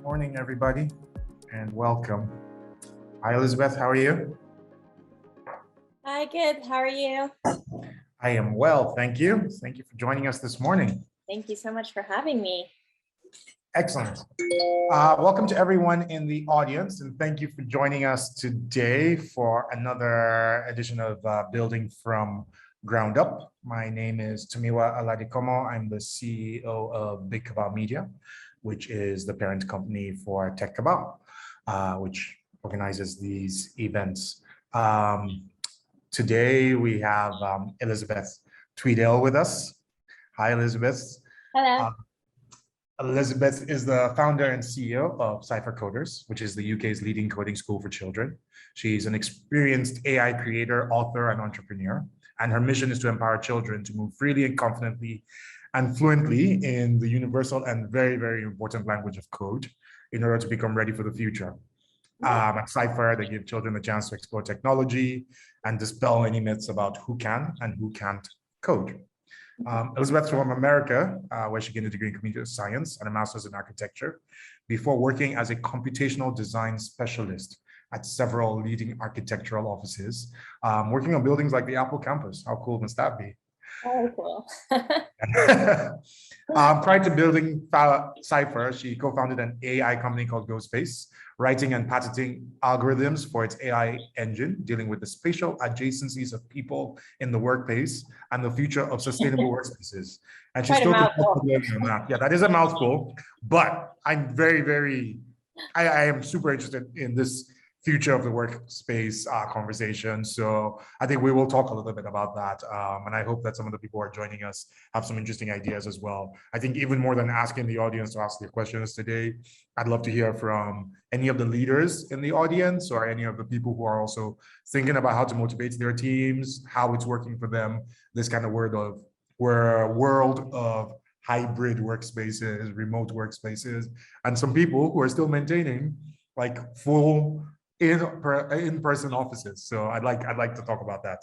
morning, everybody, and welcome. Hi, Elizabeth. How are you? Hi, good. How are you? I am well, thank you. Thank you for joining us this morning. Thank you so much for having me. Excellent. Welcome to everyone in the audience, and thank you for joining us today for another edition of Building from Ground Up. My name is Tomiwa Aladikomo. I'm the CEO of Tech Cabal Media, which is the parent company for Tech Cabal, which organizes these events. Today we have Elizabeth Tweedale with us. Hi, Elizabeth. Hello. Elizabeth is the founder and CEO of Cypher Coders, which is the UK's leading coding school for children. She's an experienced AI creator, author, and entrepreneur, and her mission is to empower children to move freely and confidently and fluently in the universal and very, very important language of code in order to become ready for the future. At Cypher, they give children a chance to explore technology and dispel any myths about who can and who can't code. Elizabeth's from America, where she gained a degree in computer science and a master's in architecture before working as a computational design specialist at several leading architectural offices, working on buildings like the Apple campus. How cool must that be? Very cool. Prior to building Cypher, she co-founded an AI company called GoSpace, writing and patenting algorithms for its AI engine, dealing with the spatial adjacencies of people in the workplace and the future of sustainable workspaces. And she's still on that. Yeah, that is a mouthful, but I'm I am super interested in this future of the workspace conversation. So I think we will talk a little bit about that. And I hope that some of the people who are joining us have some interesting ideas as well. I think even more than asking the audience to ask their questions today, I'd love to hear from any of the leaders in the audience or any of the people who are also thinking about how to motivate their teams, how it's working for them, this kind of world of hybrid workspaces, remote workspaces, and some people who are still maintaining like full in-person offices. So I'd like to talk about that.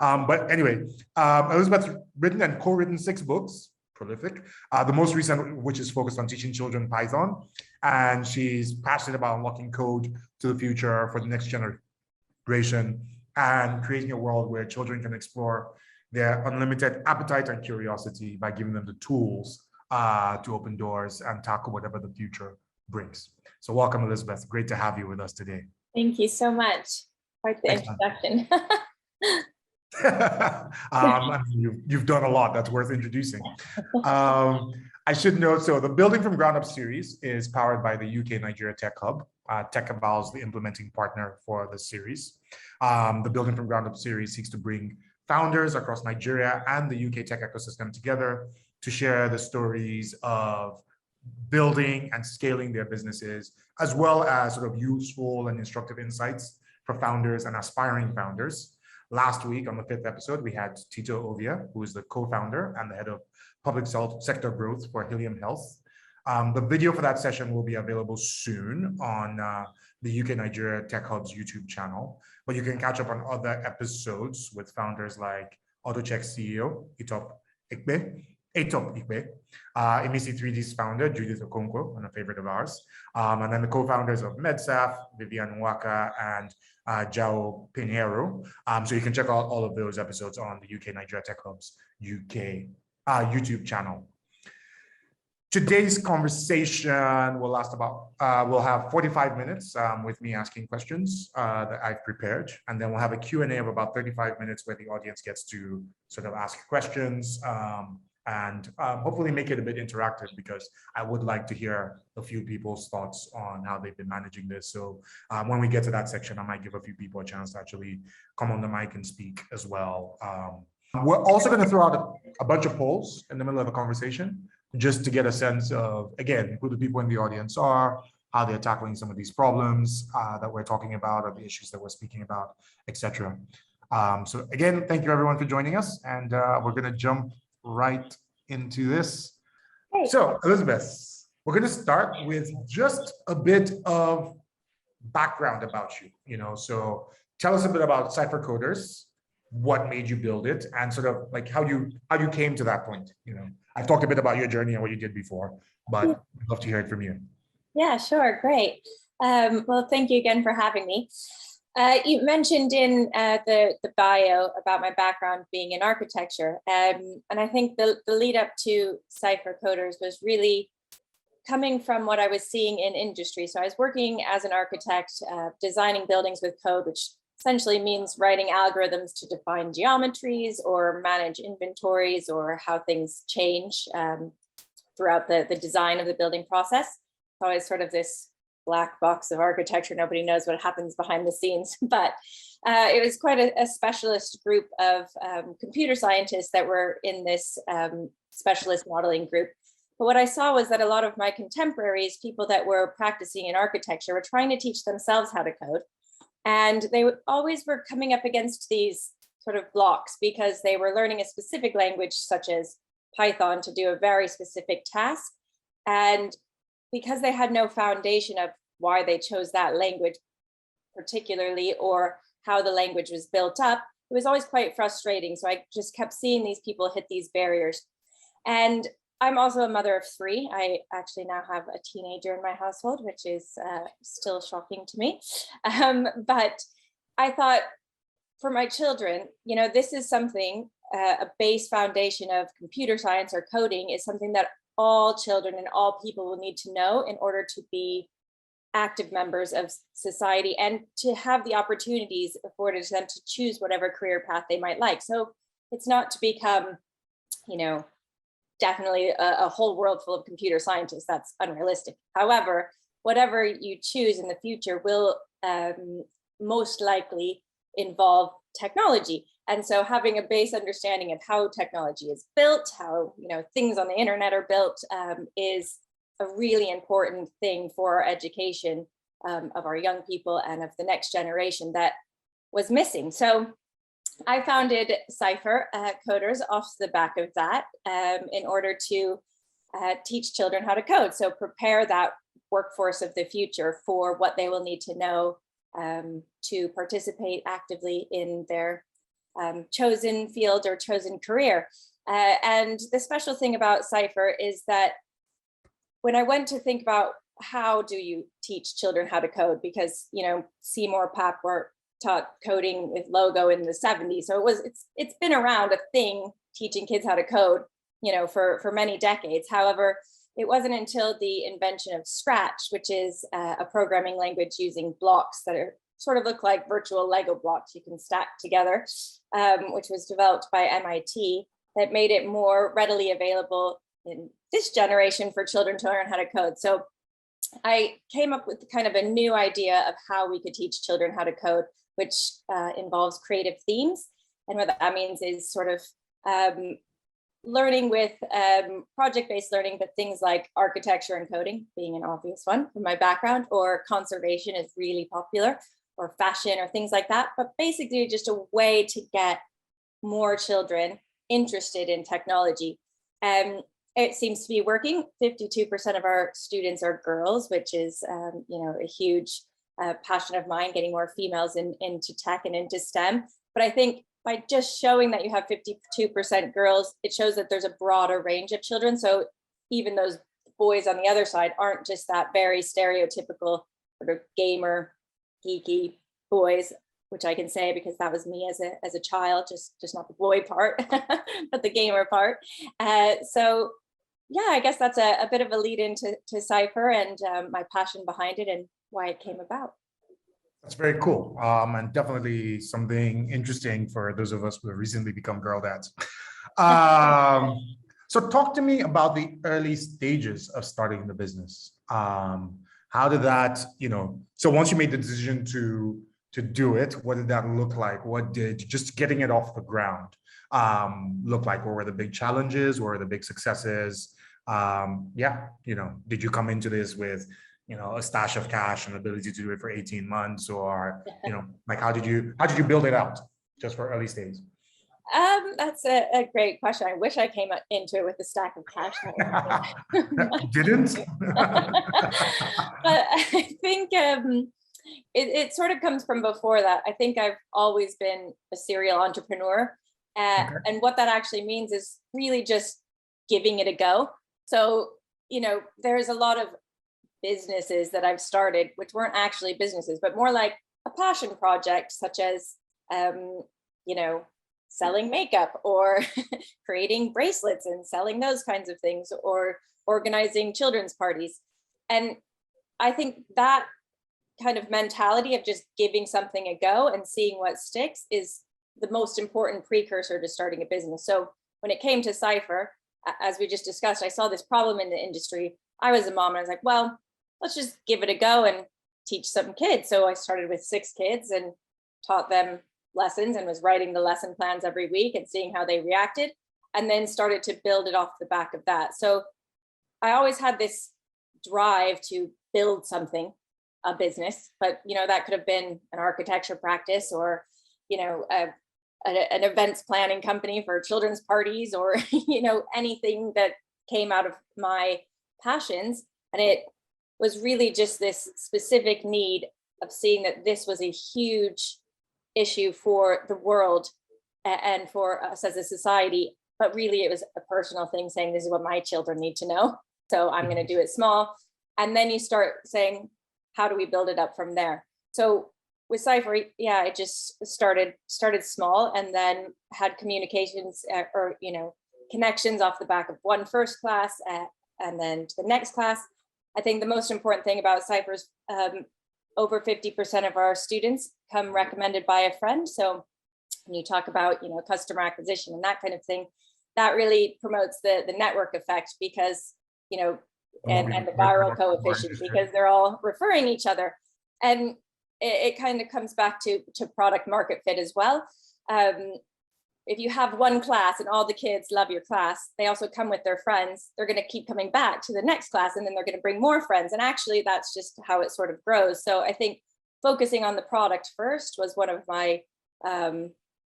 But anyway, Elizabeth's written and co-written 6 books, prolific. The most recent, which is focused on teaching children Python. And she's passionate about unlocking code to the future for the next generation and creating a world where children can explore their unlimited appetite and curiosity by giving them the tools to open doors and tackle whatever the future brings. So welcome, Elizabeth. Great to have you with us today. Thank you so much for the introduction. You've done a lot that's worth introducing. I should note, so the Building from Ground Up series is powered by the UK Nigeria Tech Hub. Tech Cabal is the implementing partner for the series. The Building from Ground Up series seeks to bring founders across Nigeria and the UK tech ecosystem together to share the stories of building and scaling their businesses, as well as sort of useful and instructive insights for founders and aspiring founders. Last week on the 5th episode, we had Tito Ovia, who is the co-founder and the head of public sector growth for Helium Health. The video for that session will be available soon on the UK Nigeria Tech Hub's YouTube channel, but you can catch up on other episodes with founders like AutoCheck CEO, Etop Ikbe, Emisi 3D's founder, Judith Okonkwo, and a favorite of ours. And then the co-founders of MedSaf, Vivian Nwaka, and Jao Pinheiro. So you can check out all of those episodes on the UK Nigeria Tech Hub's YouTube channel. Today's conversation will last about, we'll have 45 minutes with me asking questions that I've prepared. And then we'll have a Q&A of about 35 minutes where the audience gets to sort of ask questions and hopefully make it a bit interactive, because I would like to hear a few people's thoughts on how they've been managing this. So when we get to that section, I might give a few people a chance to actually come on the mic and speak as well. We're also going to throw out a bunch of polls in the middle of the conversation, just to get a sense of, again, who the people in the audience are, how they're tackling some of these problems that we're talking about, or the issues that we're speaking about, etc. So again, thank you everyone for joining us, and we're going to jump right into this. Hey. So Elizabeth, we're going to start with just a bit of background about you. So tell us a bit about Cypher Coders, what made you build it, and sort of like how you came to that point. I've talked a bit about your journey and what you did before, but I'd love to hear it from you. Yeah, sure. Great. Well, thank you again for having me. You mentioned in the bio about my background being in architecture. And I think the lead up to Cypher Coders was really coming from what I was seeing in industry. So I was working as an architect, designing buildings with code, which essentially means writing algorithms to define geometries or manage inventories or how things change throughout the design of the building process. So it's sort of this black box of architecture. Nobody knows what happens behind the scenes, but it was quite a specialist group of computer scientists that were in this specialist modeling group. But what I saw was that a lot of my contemporaries, people that were practicing in architecture, were trying to teach themselves how to code. And they always were coming up against these sort of blocks because they were learning a specific language such as Python to do a very specific task. And because they had no foundation of why they chose that language particularly or how the language was built up, it was always quite frustrating. So I just kept seeing these people hit these barriers. And I'm also a mother of three. I actually now have a teenager in my household, which is still shocking to me. But I thought for my children, you know, this is something, a base foundation of computer science or coding is something that all children and all people will need to know in order to be active members of society and to have the opportunities afforded to them to choose whatever career path they might like. So it's not to become, you know, definitely a whole world full of computer scientists. That's unrealistic. However, whatever you choose in the future will most likely involve technology. And so having a base understanding of how technology is built, how, you know, things on the internet are built is a really important thing for our education of our young people and of the next generation that was missing. So I founded Cypher Coders off the back of that in order to teach children how to code. So prepare that workforce of the future for what they will need to know to participate actively in their chosen field or chosen career. And the special thing about Cypher is that when I went to think about how do you teach children how to code, because, you know, Seymour Papworth taught coding with Logo in the 70s. So it's been around, a thing, teaching kids how to code, you know, for many decades. However, it wasn't until the invention of Scratch, which is a programming language using blocks that are sort of look like virtual Lego blocks you can stack together, which was developed by MIT, that made it more readily available in this generation for children to learn how to code. So I came up with kind of a new idea of how we could teach children how to code, which involves creative themes. And what that means is sort of learning with project-based learning, but things like architecture and coding being an obvious one from my background, or conservation is really popular, or fashion or things like that. But basically just a way to get more children interested in technology. It seems to be working. 52% of our students are girls, which is you know, a huge passion of mine, getting more females into tech and into STEM. But I think by just showing that you have 52% girls, it shows that there's a broader range of children. So even those boys on the other side aren't just that very stereotypical sort of gamer, geeky boys, which I can say because that was me as a child, just not the boy part, but the gamer part. So yeah, I guess that's a bit of a lead into Cypher and my passion behind it and why it came about. That's very cool, and definitely something interesting for those of us who have recently become girl dads. So talk to me about the early stages of starting the business. How did that, you know, so once you made the decision to do it, what did that look like? What did just getting it off the ground look like? What were the big challenges? What were the big successes? Yeah, you know, did you come into this with, you know, a stash of cash and ability to do it for 18 months, or, you know, like how did you build it out just for early stage? That's a great question. I wish I came into it with a stack of cash. Didn't? But I think it sort of comes from before that. I think I've always been a serial entrepreneur. Okay. And what that actually means is really just giving it a go. So, you know, there's a lot of businesses that I've started, which weren't actually businesses, but more like a passion project, such as, you know, selling makeup or creating bracelets and selling those kinds of things, or organizing children's parties. And I think that kind of mentality of just giving something a go and seeing what sticks is the most important precursor to starting a business. So when it came to Cypher, as we just discussed, I saw this problem in the industry. I was a mom and I was like, well, let's just give it a go and teach some kids. So I started with 6 kids and taught them lessons and was writing the lesson plans every week and seeing how they reacted, and then started to build it off the back of that. So I always had this drive to build something, a business, but you know, that could have been an architecture practice, or you know, an events planning company for children's parties, or you know, anything that came out of my passions. And it was really just this specific need of seeing that this was a huge issue for the world and for us as a society, but really it was a personal thing, saying this is what my children need to know, so I'm going to do it small. And then you start saying, how do we build it up from there? So with Cypher, yeah, I just started small, and then had communications or you know, connections off the back of one first class and then to the next class. I think the most important thing about Cypher is over 50% of our students come recommended by a friend. So when you talk about, you know, customer acquisition and that kind of thing, that really promotes the network effect, because, you know, and the viral coefficient, because they're all referring each other. And it kind of comes back to product market fit as well. If you have one class and all the kids love your class, they also come with their friends, they're going to keep coming back to the next class, and then they're going to bring more friends. And actually, that's just how it sort of grows. So I think focusing on the product first was one of my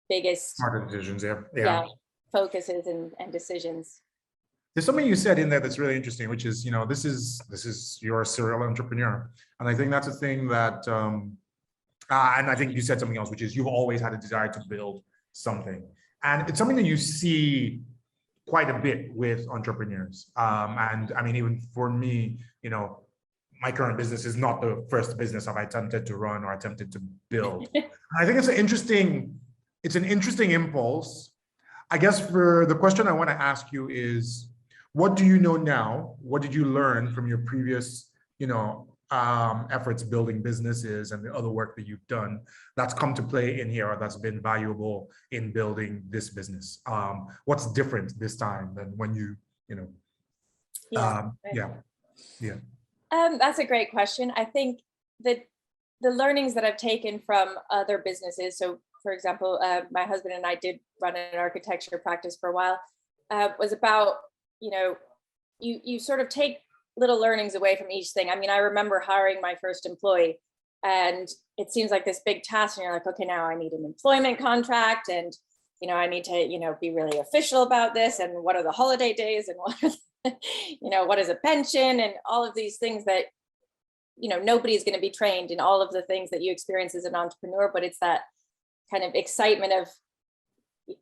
biggest Smart decisions. focuses and decisions. There's something you said in there that's really interesting, which is, you know, this is you're a serial entrepreneur. And I think that's a thing that, and I think you said something else, which is you've always had a desire to build something. And it's something that you see quite a bit with entrepreneurs. And I mean, even for me, you know, my current business is not the first business I've attempted to run or attempted to build. I think it's an interesting impulse. I guess for the question I want to ask you is, what do you know now? What did you learn from your previous, you know, efforts building businesses and the other work that you've done that's come to play in here, or that's been valuable in building this business? What's different this time than when you know? That's a great question. I think that the learnings that I've taken from other businesses, so for example, my husband and I did run an architecture practice for a while, was about, you know, you sort of take little learnings away from each thing. I mean, I remember hiring my first employee, and it seems like this big task, and you're like, okay, now I need an employment contract, and you know, I need to, you know, be really official about this, and what are the holiday days, and what are, you know, what is a pension, and all of these things that, you know, nobody's going to be trained in all of the things that you experience as an entrepreneur, but it's that kind of excitement of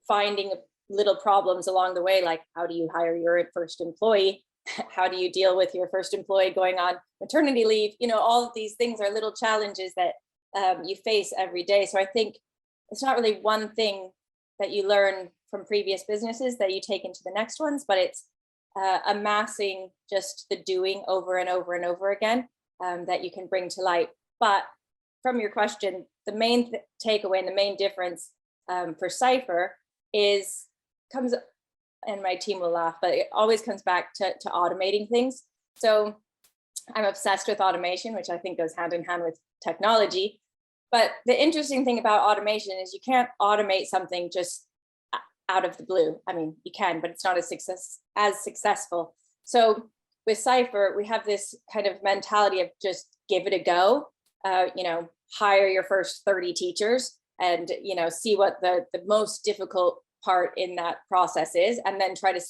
finding little problems along the way, like how do you hire your first employee? How do you deal with your first employee going on maternity leave? You know, all of these things are little challenges that you face every day. So I think it's not really one thing that you learn from previous businesses that you take into the next ones, but it's amassing just the doing over and over and over again that you can bring to light. But from your question, the main takeaway and the main difference for Cypher comes, and my team will laugh, but it always comes back to automating things. So I'm obsessed with automation, which I think goes hand in hand with technology. But the interesting thing about automation is you can't automate something just out of the blue. I mean, you can, but it's not as successful. So with Cypher, we have this kind of mentality of just give it a go. You know, hire your first 30 teachers and, you know, see what the most difficult part in that process is, and then try to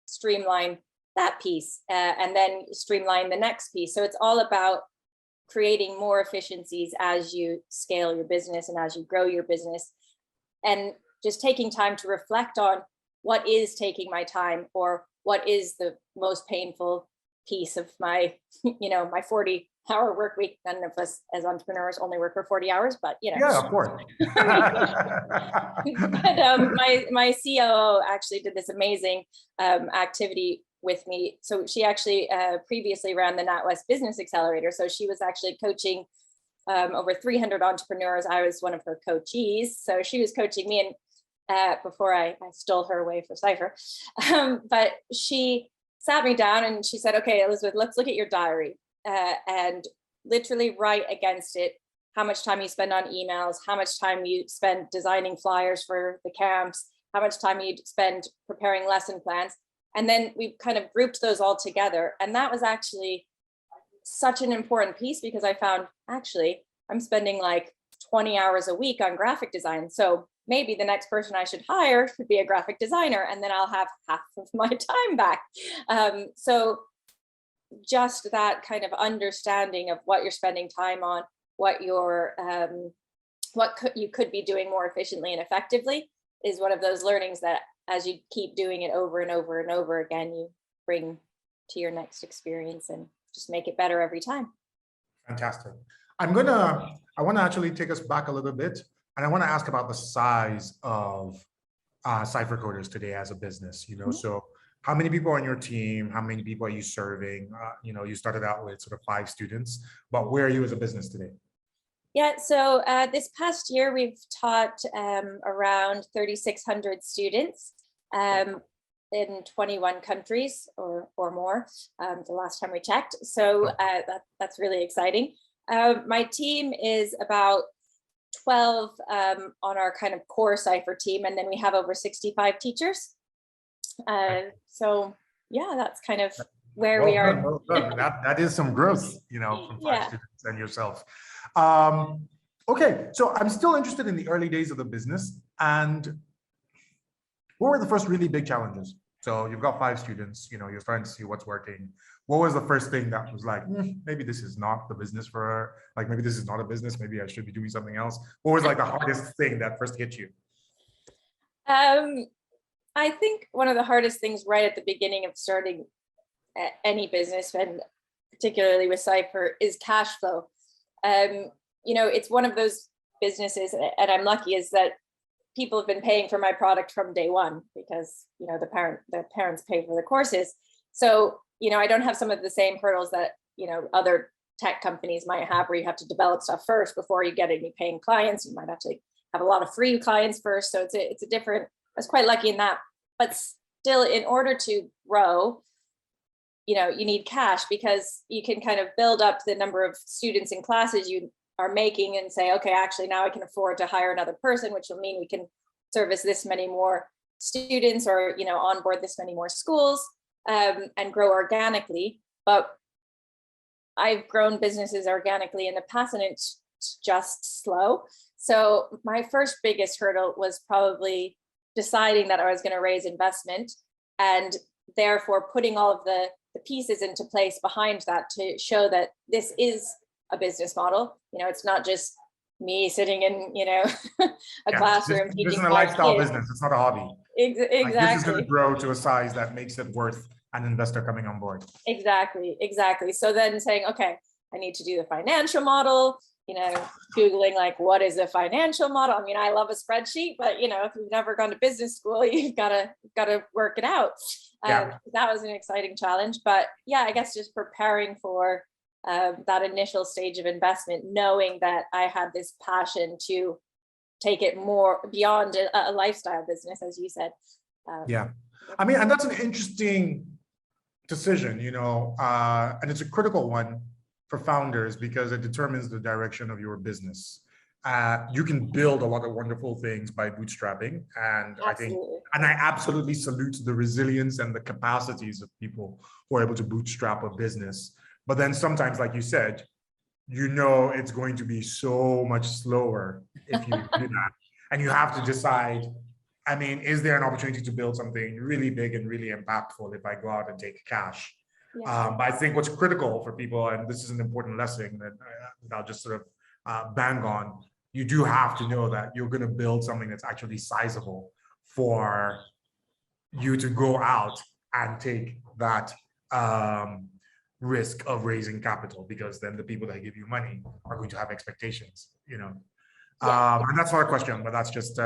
streamline that piece and then streamline the next piece. So it's all about creating more efficiencies as you scale your business and as you grow your business, and just taking time to reflect on what is taking my time, or what is the most painful piece of my, my 40-hour work week. None of us as entrepreneurs only work for 40 hours, but Yeah, of course. But my COO actually did this amazing activity with me. So she actually previously ran the NatWest Business Accelerator. So she was actually coaching over 300 entrepreneurs. I was one of her coachees. So she was coaching me, and before I stole her away for Cypher. But she sat me down and she said, okay, Elizabeth, let's look at your diary and literally write against it how much time you spend on emails, how much time you spend designing flyers for the camps, how much time you spend preparing lesson plans. And then we kind of grouped those all together. And that was actually such an important piece, because I found actually I'm spending like 20 hours a week on graphic design. So maybe the next person I should hire should be a graphic designer, and then I'll have half of my time back. So just that kind of understanding of what you're spending time on, what you're, you could be doing more efficiently and effectively, is one of those learnings that as you keep doing it over and over and over again, you bring to your next experience and just make it better every time. Fantastic. I want to actually take us back a little bit, and I want to ask about the size of Cypher Coders today as a business. So how many people are on your team? How many people are you serving? You started out with sort of 5 students, but where are you as a business today? Yeah, so this past year we've taught around 3,600 students in 21 countries or more, the last time we checked. So that's really exciting. My team is about 12 on our kind of core Cypher team, and then we have over 65 teachers. So yeah, that's kind of where we are. That is some growth, from 5 students and yourself. Okay, so I'm still interested in the early days of the business, and what were the first really big challenges? So you've got 5 students, you're starting to see what's working. What was the first thing that was like, maybe this is not the business for her, like maybe this is not a business, maybe I should be doing something else? What was like the hardest thing that first hit you? I think one of the hardest things right at the beginning of starting any business, and particularly with Cypher, is cash flow. It's one of those businesses, and I'm lucky, is that people have been paying for my product from day one, because the parents pay for the courses. So I don't have some of the same hurdles that other tech companies might have, where you have to develop stuff first before you get any paying clients. You might have to have a lot of free clients first. So it's a different. I was quite lucky in that, but still, in order to grow, you need cash, because you can kind of build up the number of students in classes you are making and say, okay, actually now I can afford to hire another person, which will mean we can service this many more students, or onboard this many more schools, and grow organically. But I've grown businesses organically in the past, and it's just slow. So my first biggest hurdle was probably deciding that I was going to raise investment, and therefore putting all of the pieces into place behind that to show that this is a business model. It's not just me sitting in a classroom. This isn't a lifestyle business. It's not a hobby. Exactly. Like, this is going to grow to a size that makes it worth an investor coming on board. Exactly. So then saying, okay, I need to do the financial model, Googling like, what is a financial model? I mean, I love a spreadsheet, but if you've never gone to business school, you've got to work it out. That was an exciting challenge, but yeah, I guess just preparing for that initial stage of investment, knowing that I had this passion to take it more beyond a lifestyle business, as you said. I mean, and that's an interesting decision, and it's a critical one for founders, because it determines the direction of your business. You can build a lot of wonderful things by bootstrapping, and I absolutely salute the resilience and the capacities of people who are able to bootstrap a business. But then sometimes, like you said, it's going to be so much slower if you do that, and you have to decide, I mean, is there an opportunity to build something really big and really impactful if I go out and take cash? But I think what's critical for people, and this is an important lesson that I'll just sort of bang on, you do have to know that you're going to build something that's actually sizable for you to go out and take that risk of raising capital, because then the people that give you money are going to have expectations, you know. And that's not a question, but that's just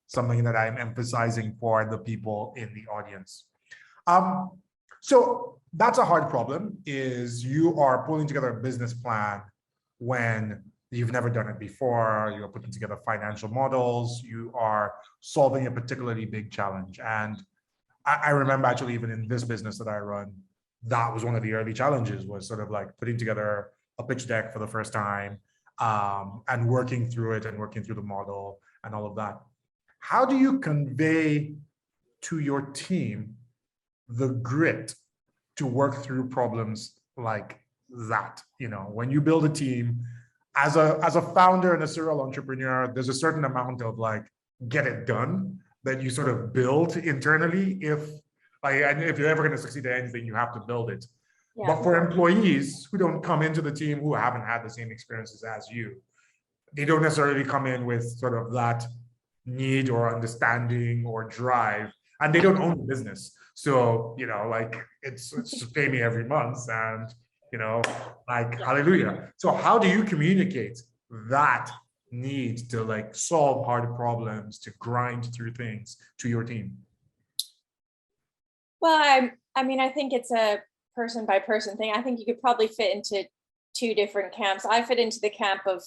something that I'm emphasizing for the people in the audience. So that's a hard problem, is you are pulling together a business plan when you've never done it before. You're putting together financial models. You are solving a particularly big challenge. And I remember actually, even in this business that I run, that was one of the early challenges, was sort of like putting together a pitch deck for the first time, and working through it and working through the model and all of that. How do you convey to your team the grit to work through problems like that? You know, when you build a team, as a founder and a serial entrepreneur, there's a certain amount of like get it done that you sort of build internally. And if you're ever going to succeed at anything, you have to build it. Yeah. But for employees who don't come into the team, who haven't had the same experiences as you, they don't necessarily come in with sort of that need or understanding or drive, and they don't own the business. So, you know, like it's pay me every month, and, you know, like, hallelujah. So how do you communicate that need to like solve hard problems, to grind through things to your team? Well, I mean, I think it's a person by person thing. I think you could probably fit into two different camps. I fit into the camp of,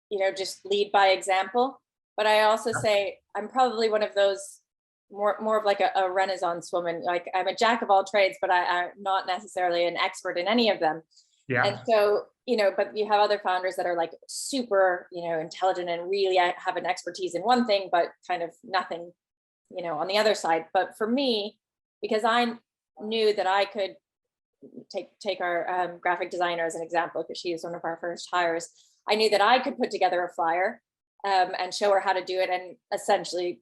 you know, just lead by example. But I also say I'm probably one of those more of like a Renaissance woman. Like, I'm a jack of all trades, but I'm not necessarily an expert in any of them. Yeah. And so, you know, but you have other founders that are like super, you know, intelligent and really have an expertise in one thing, but kind of nothing, you know, on the other side. But for me, because I knew that I could take our graphic designer as an example, because she is one of our first hires. I knew that I could put together a flyer and show her how to do it, and essentially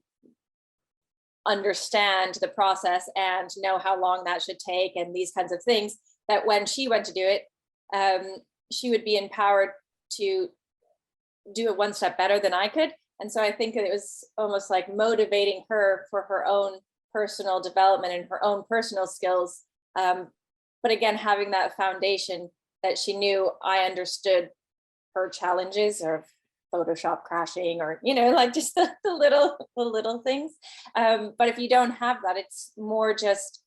understand the process and know how long that should take and these kinds of things, that when she went to do it, she would be empowered to do it one step better than I could. And so I think it was almost like motivating her for her own personal development and her own personal skills. But again, having that foundation that she knew I understood her challenges, or Photoshop crashing, or, you know, like just the little things. But if you don't have that, it's more just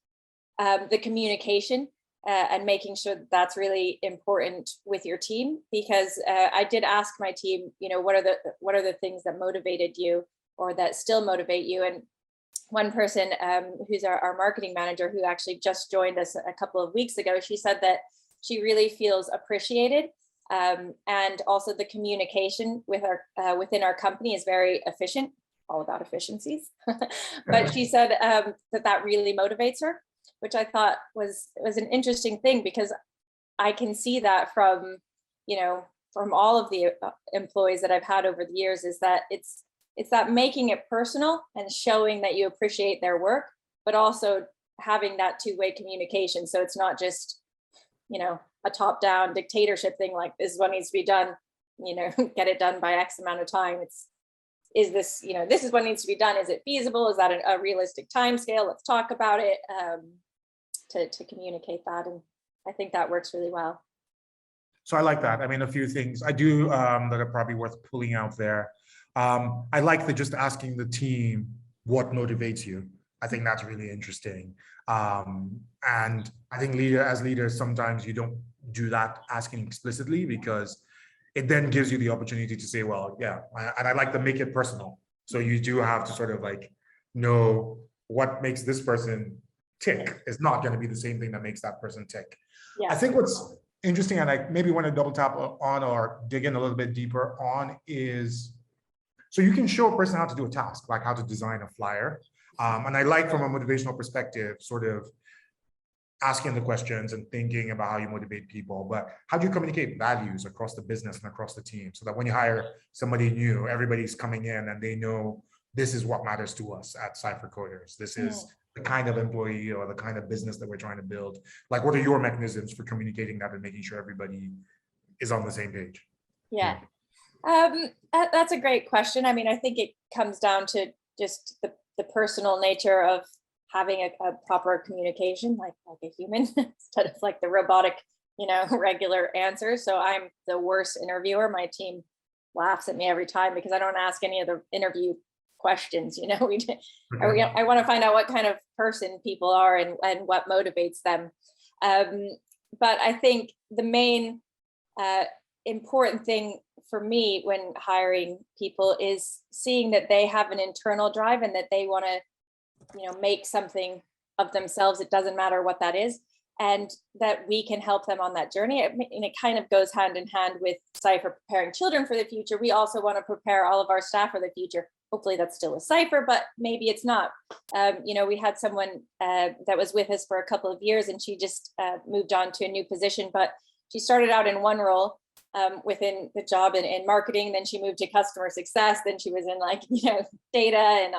the communication and making sure that that's really important with your team. Because I did ask my team, you know, what are the things that motivated you, or that still motivate you? And one person who's our marketing manager, who actually just joined us a couple of weeks ago, she said that she really feels appreciated. And also the communication with within our company is very efficient, all about efficiencies. But she said that really motivates her, which I thought was an interesting thing, because I can see that from, you know, from all of the employees that I've had over the years, is that it's that making it personal and showing that you appreciate their work, but also having that two-way communication. So it's not just, you know, a top-down dictatorship thing, like this is what needs to be done, you know, get it done by X amount of time. Is this, you know, this is what needs to be done. Is it feasible? Is that a realistic time scale? Let's talk about it, to communicate that. And I think that works really well. So I like that. I mean, a few things I do that are probably worth pulling out there. I like just asking the team what motivates you. I think that's really interesting. And I think as leaders, sometimes you don't do that asking explicitly, because it then gives you the opportunity to say, well, yeah, and I like to make it personal. So you do have to sort of like know what makes this person tick is not going to be the same thing that makes that person tick. Yeah. I think what's interesting, and I maybe want to double tap on or dig in a little bit deeper on, is so you can show a person how to do a task, like how to design a flyer. And I like, from a motivational perspective, sort of asking the questions and thinking about how you motivate people, but how do you communicate values across the business and across the team, so that when you hire somebody new, everybody's coming in and they know this is what matters to us at Cypher Coders. This is the kind of employee or the kind of business that we're trying to build. Like, what are your mechanisms for communicating that and making sure everybody is on the same page? Yeah. That's a great question. I mean, I think it comes down to just the personal nature of having a proper communication, like a human, instead of like the robotic regular answers. So I'm the worst interviewer. My team laughs at me every time because I don't ask any of the interview questions. I want to find out what kind of person people are and what motivates them. But I think the main important thing for me when hiring people is seeing that they have an internal drive and that they want to, make something of themselves. It doesn't matter what that is, and that we can help them on that journey. And it kind of goes hand in hand with Cypher preparing children for the future. We also want to prepare all of our staff for the future. Hopefully that's still a Cypher, but maybe it's not. We had someone that was with us for a couple of years, and she just moved on to a new position, but she started out in one role within the job in marketing. Then she moved to customer success. Then she was in data and,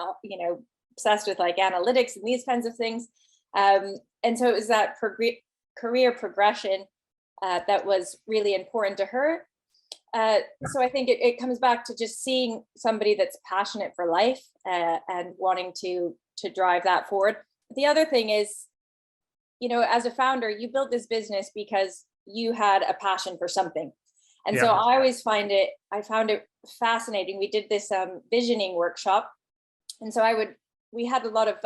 obsessed with analytics and these kinds of things. And so it was that career progression that was really important to her. So I think it comes back to just seeing somebody that's passionate for life and wanting to drive that forward. The other thing is, as a founder, you built this business because you had a passion for something. And so I found it fascinating. We did this visioning workshop. And so we had a lot of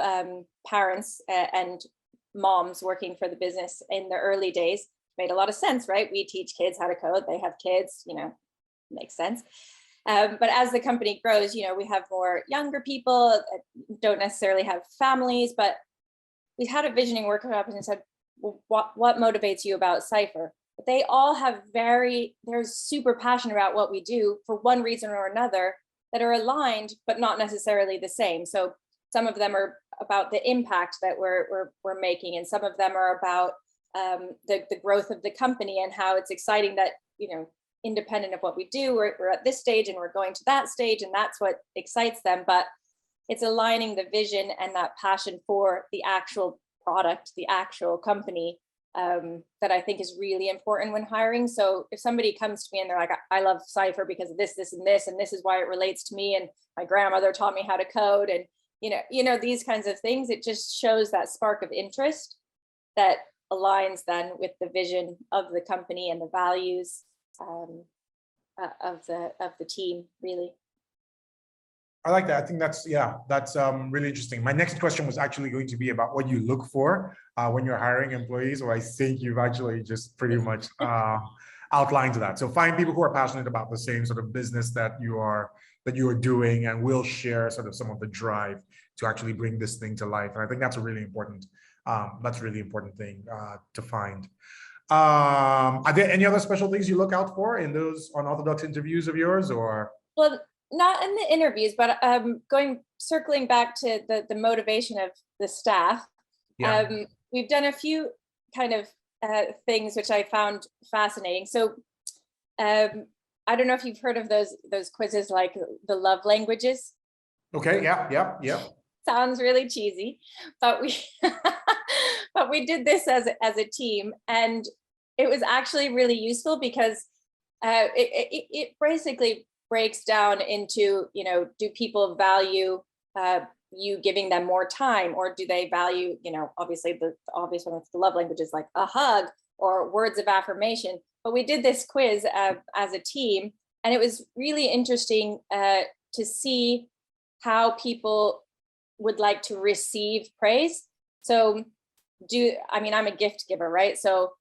parents and moms working for the business in the early days. Made a lot of sense, right? We teach kids how to code. They have kids, makes sense. But as the company grows, we have more younger people that don't necessarily have families, but we had a visioning workshop and said, well, what motivates you about Cypher? But they all they're super passionate about what we do for one reason or another that are aligned, but not necessarily the same. So some of them are about the impact that we're making, and some of them are about the growth of the company and how it's exciting that, independent of what we do, we're at this stage and we're going to that stage, and that's what excites them. But it's aligning the vision and that passion for the actual product, the actual company, that I think is really important when hiring. So if somebody comes to me and they're like, I love Cypher because of this, this, and this is why it relates to me, and my grandmother taught me how to code, and these kinds of things, it just shows that spark of interest that aligns then with the vision of the company and the values of the team, really. I like that. I think that's really interesting. My next question was actually going to be about what you look for when you're hiring employees, or I think you've actually just pretty much outlined that. So find people who are passionate about the same sort of business that you are doing, and will share sort of some of the drive to actually bring this thing to life. And I think that's a really important thing to find. Are there any other special things you look out for in those unorthodox interviews of yours, or? Well, not in the interviews, but circling back to the motivation of the staff. We've done a few kind of things which I found fascinating. So I don't know if you've heard of those quizzes like the love languages. Okay. Yeah. Sounds really cheesy, but we did this as a team, and it was actually really useful because it basically breaks down into, do people value you giving them more time, or do they value, obviously the obvious one with the love languages like a hug or words of affirmation. But we did this quiz as a team, and it was really interesting to see how people would like to receive praise. So I'm a gift giver, right? So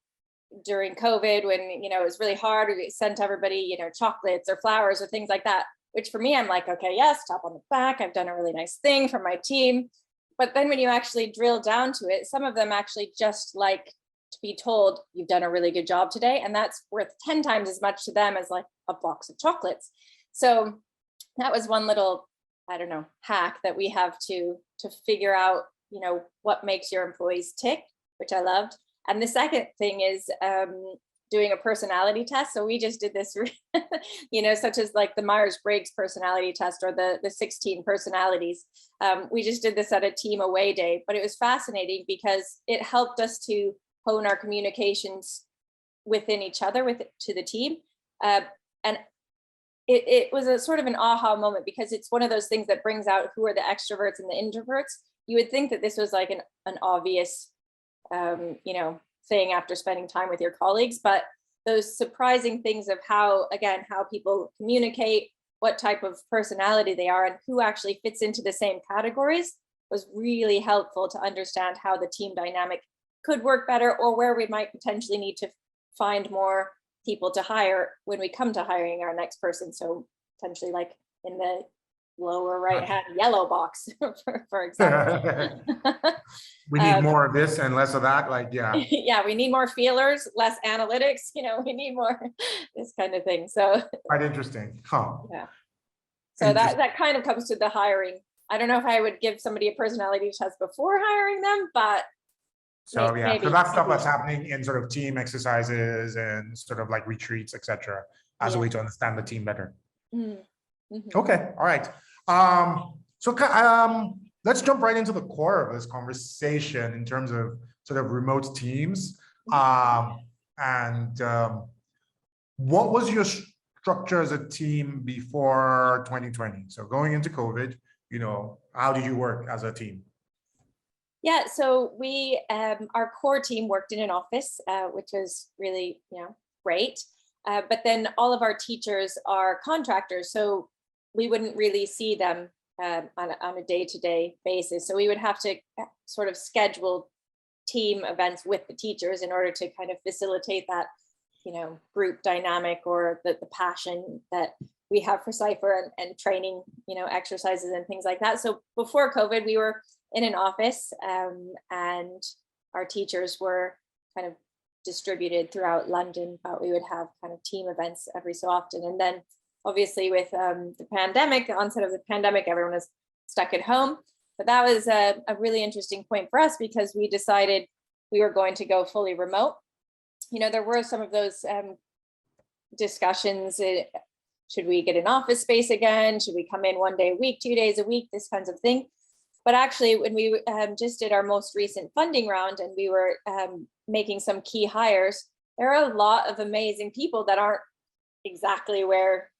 during COVID, when, it was really hard, we sent everybody, chocolates or flowers or things like that, which for me, I'm like, okay, yes, tap on the back. I've done a really nice thing for my team. But then when you actually drill down to it, some of them actually just like to be told you've done a really good job today. And that's worth 10 times as much to them as like a box of chocolates. So that was one little, hack that we have to figure out, what makes your employees tick, which I loved. And the second thing is doing a personality test. So we just did this, such as like the Myers-Briggs personality test or the 16 personalities. We just did this at a team away day, but it was fascinating because it helped us to hone our communications within each other, to the team. And it was a sort of an aha moment, because it's one of those things that brings out who are the extroverts and the introverts. You would think that this was like an obvious, thing after spending time with your colleagues, but those surprising things of how, again, how people communicate, what type of personality they are, and who actually fits into the same categories was really helpful to understand how the team dynamic could work better, or where we might potentially need to find more people to hire when we come to hiring our next person. So potentially like in the lower right hand yellow box, for example. We need more of this and less of that, like, yeah. Yeah, we need more feelers, less analytics, we need more this kind of thing. So quite interesting, huh? Yeah. So that kind of comes to the hiring. I don't know if I would give somebody a personality test before hiring them, but so yeah, so that's stuff that's happening in sort of team exercises and sort of like retreats, etc., as a way to understand the team better. Okay, all right. Let's jump right into the core of this conversation in terms of sort of remote teams. What was your structure as a team before 2020? So going into COVID, how did you work as a team? Yeah, so we, our core team worked in an office, which was really, great. But then all of our teachers are contractors, so we wouldn't really see them on a day-to-day basis. So we would have to sort of schedule team events with the teachers in order to kind of facilitate that, group dynamic, or the passion that we have for Cypher, and training, exercises and things like that. So before COVID, we were in an office, and our teachers were kind of distributed throughout London, but we would have kind of team events every so often. And then obviously with the pandemic, the onset of the pandemic, everyone was stuck at home. But that was a really interesting point for us, because we decided we were going to go fully remote. There were some of those discussions. Should we get an office space again? Should we come in 1 day a week, 2 days a week, this kinds of thing? But actually, when we just did our most recent funding round, and we were making some key hires, there are a lot of amazing people that aren't exactly where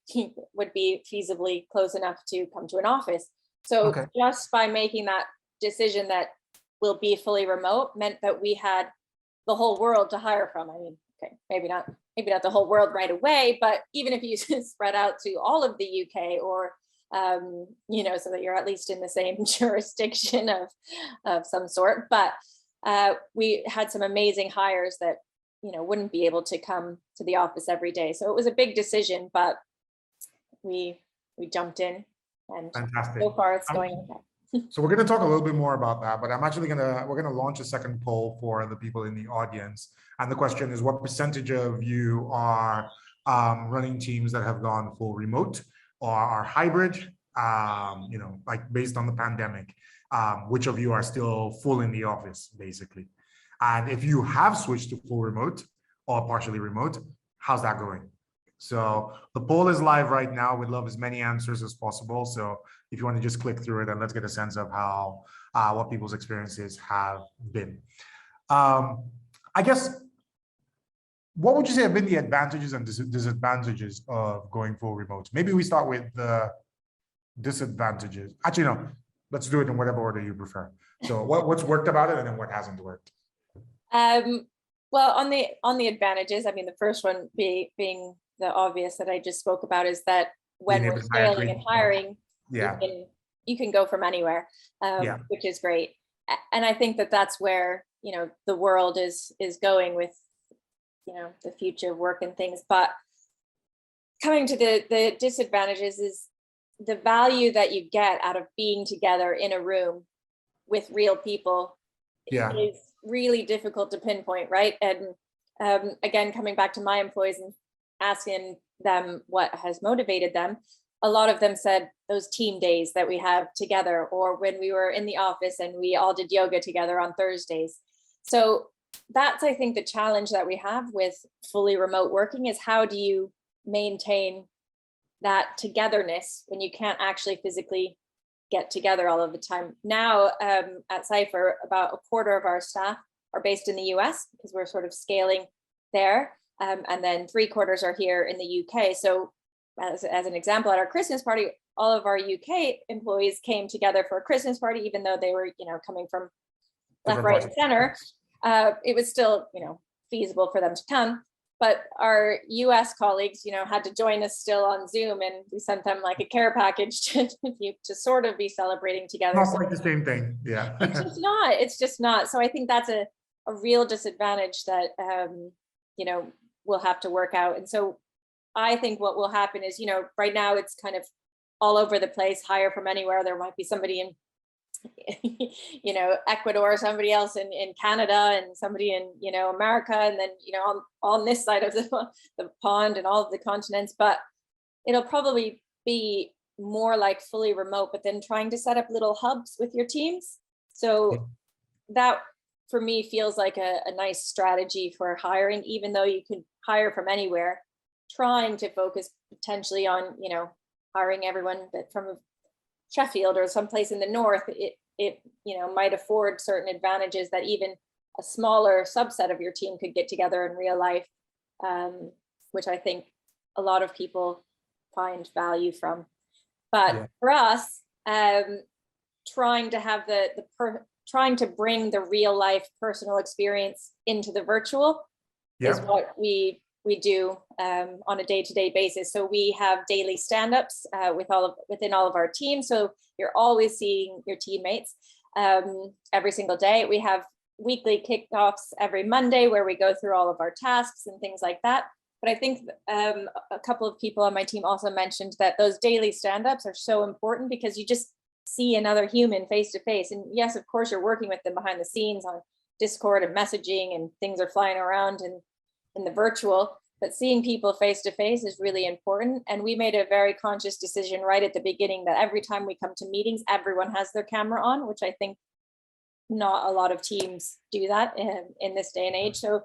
would be feasibly close enough to come to an office. So just by making that decision that we'll be fully remote meant that we had the whole world to hire from. I mean, maybe not the whole world right away, but even if you spread out to all of the UK, or so that you're at least in the same jurisdiction of some sort. But we had some amazing hires that wouldn't be able to come to the office every day. So it was a big decision, but we jumped in, and fantastic. So far it's going okay. So we're going to talk a little bit more about that, but we're going to launch a second poll for the people in the audience. And the question is, what percentage of you are running teams that have gone full remote or are hybrid, like based on the pandemic? Which of you are still full in the office, basically? And if you have switched to full remote or partially remote, how's that going? So the poll is live right now. We'd love as many answers as possible. So if you want to just click through it, and let's get a sense of how what people's experiences have been. I guess, what would you say have been the advantages and disadvantages of going full remote? Maybe we start with the disadvantages. Actually, no, let's do it in whatever order you prefer. So what's worked about it, and then what hasn't worked? Well, on the advantages, I mean, the first one being the obvious that I just spoke about, is that when we're scaling and hiring, you can go from anywhere, which is great. And I think that that's where, the world is going with, the future of work and things. But coming to the disadvantages, is the value that you get out of being together in a room with real people is really difficult to pinpoint, right? And again, coming back to my employees and asking them what has motivated them, a lot of them said those team days that we have together, or when we were in the office and we all did yoga together on Thursdays. So that's, I think, the challenge that we have with fully remote working, is how do you maintain that togetherness when you can't actually physically get together all of the time. Now at Cypher, about a quarter of our staff are based in the US, because we're sort of scaling there. And then 3/4 are here in the UK. So as an example, at our Christmas party, all of our UK employees came together for a Christmas party, even though they were, coming from left, right, and center. it was still, feasible for them to come. But our US colleagues, had to join us still on Zoom, and we sent them like a care package to sort of be celebrating together. Not quite the same thing. Yeah. It's just not. So I think that's a real disadvantage that, we'll have to work out. And so I think what will happen is, right now it's kind of all over the place, hire from anywhere. There might be somebody in Ecuador, somebody else in Canada, and somebody in, America, and then, on this side of the pond and all of the continents. But it'll probably be more like fully remote, but then trying to set up little hubs with your teams. So that for me feels like a nice strategy for hiring, even though you can hire from anywhere, trying to focus potentially on, hiring everyone that from Sheffield or someplace in the north. It might afford certain advantages that even a smaller subset of your team could get together in real life, which I think a lot of people find value from. But for us, trying to have trying to bring the real life personal experience into the virtual is what we do on a day-to-day basis. So we have daily stand-ups within all of our teams. So you're always seeing your teammates every single day. We have weekly kickoffs every Monday where we go through all of our tasks and things like that. But I think a couple of people on my team also mentioned that those daily stand-ups are so important because you just see another human face to face. And yes, of course, you're working with them behind the scenes on Discord and messaging, and things are flying around in the virtual, but seeing people face to face is really important. And we made a very conscious decision right at the beginning that every time we come to meetings, everyone has their camera on, which I think not a lot of teams do that in this day and age. So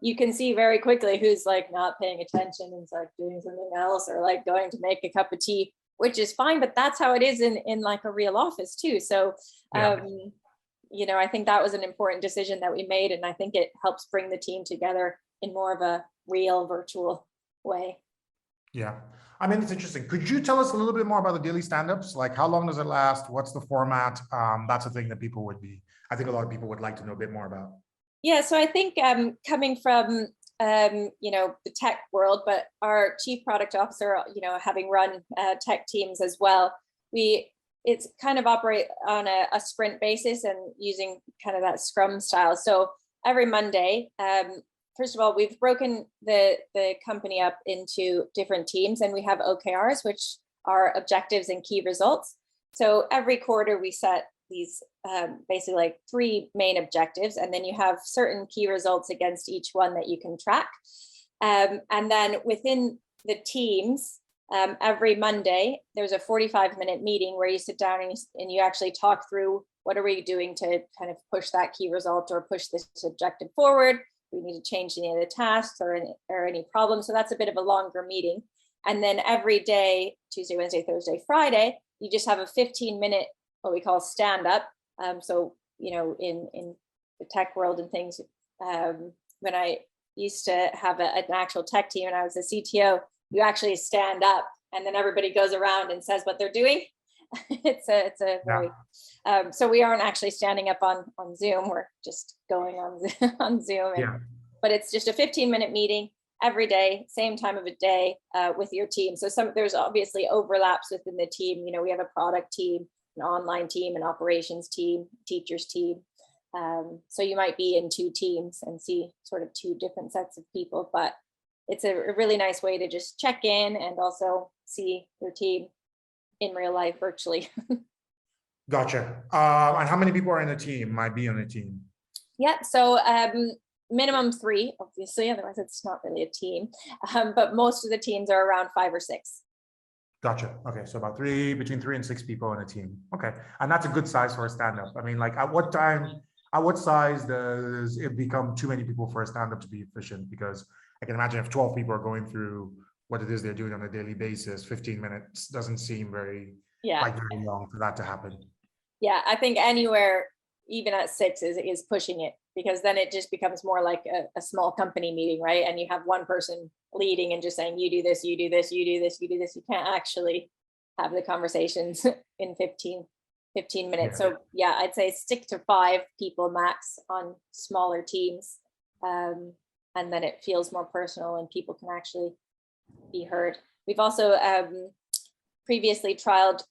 you can see very quickly who's like not paying attention and like doing something else, or like going to make a cup of tea, which is fine, but that's how it is in like a real office too. So I think that was an important decision that we made, and I think it helps bring the team together in more of a real virtual way. Yeah, I mean, it's interesting. Could you tell us a little bit more about the daily stand-ups? Like, how long does it last? What's the format? That's a thing that I think a lot of people would like to know a bit more about. Yeah, so I think coming from the tech world, but our chief product officer, having run tech teams as well, it's kind of operate on a sprint basis and using kind of that Scrum style. So every Monday, first of all, we've broken the company up into different teams, and we have OKRs, which are objectives and key results. So every quarter we set these basically like 3 main objectives, and then you have certain key results against each one that you can track. And then within the teams, every Monday, there's a 45-minute meeting where you sit down and you actually talk through what are we doing to kind of push that key result or push this objective forward. We need to change any of the tasks or any problems. So that's a bit of a longer meeting. And then every day, Tuesday, Wednesday, Thursday, Friday, you just have a 15-minute, what we call stand up. So, in the tech world and things, when I used to have an actual tech team and I was a CTO, you actually stand up and then everybody goes around and says what they're doing. It's a very, so we aren't actually standing up on Zoom. We're just going on Zoom. But it's just a 15-minute meeting every day, same time of a day with your team. So there's obviously overlaps within the team. We have a product team, an online team, an operations team, teachers team. So you might be in 2 teams and see sort of 2 different sets of people, but it's a really nice way to just check in and also see your team in real life virtually. Gotcha. And how many people are in a team, might be on a team? Yeah, so minimum 3, obviously, otherwise it's not really a team. But most of the teams are around 5 or 6. Gotcha. Okay, so about between 3 and 6 people in a team. Okay, and that's a good size for a stand-up. I mean, like at what size does it become too many people for a stand-up to be efficient? Because I can imagine if 12 people are going through what it is they're doing on a daily basis, 15 minutes doesn't seem very long for that to happen. Yeah, I think anywhere, even at 6 is pushing it, because then it just becomes more like a small company meeting, right? And you have one person leading and just saying, you do this, you do this, you do this, you do this. You can't actually have the conversations in 15 15 minutes. So yeah, I'd say stick to 5 people max on smaller teams. And then it feels more personal and people can actually be heard. We've also previously trialed,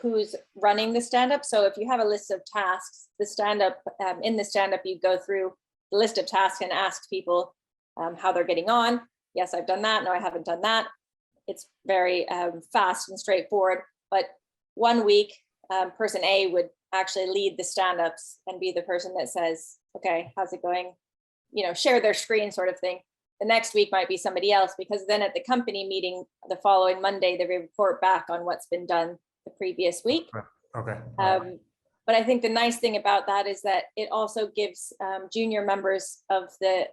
who's running the stand-up. So if you have a list of tasks, the stand-up, in the stand-up, you go through the list of tasks and ask people how they're getting on. Yes, I've done that. No, I haven't done that. It's very fast and straightforward. But one week, person A would actually lead the stand-ups and be the person that says, okay, how's it going? Share their screen sort of thing. The next week might be somebody else, because then at the company meeting the following Monday, they report back on what's been done the previous week. Okay. But I think the nice thing about that is that it also gives junior members of the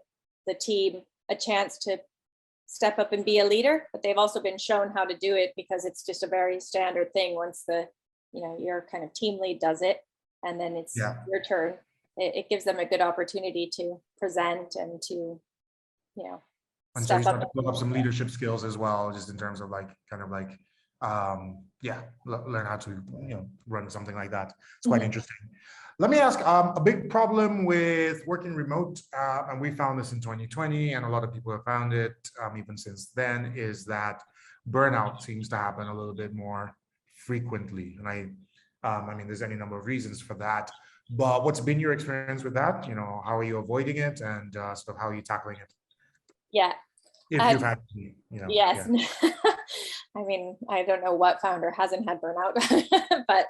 team a chance to step up and be a leader, but they've also been shown how to do it, because it's just a very standard thing. Once your kind of team lead does it, and then it's your turn, it gives them a good opportunity to present and to, and so you start to build up some leadership skills as well, just in terms of learn how to run something like that. It's quite interesting. Let me ask, a big problem with working remote, and we found this in 2020, and a lot of people have found it even since then, is that burnout seems to happen a little bit more frequently. And I mean, there's any number of reasons for that, but what's been your experience with that? How are you avoiding it, and sort of how are you tackling it? Yeah. If you've had, yes. Yeah. I mean, I don't know what founder hasn't had burnout, but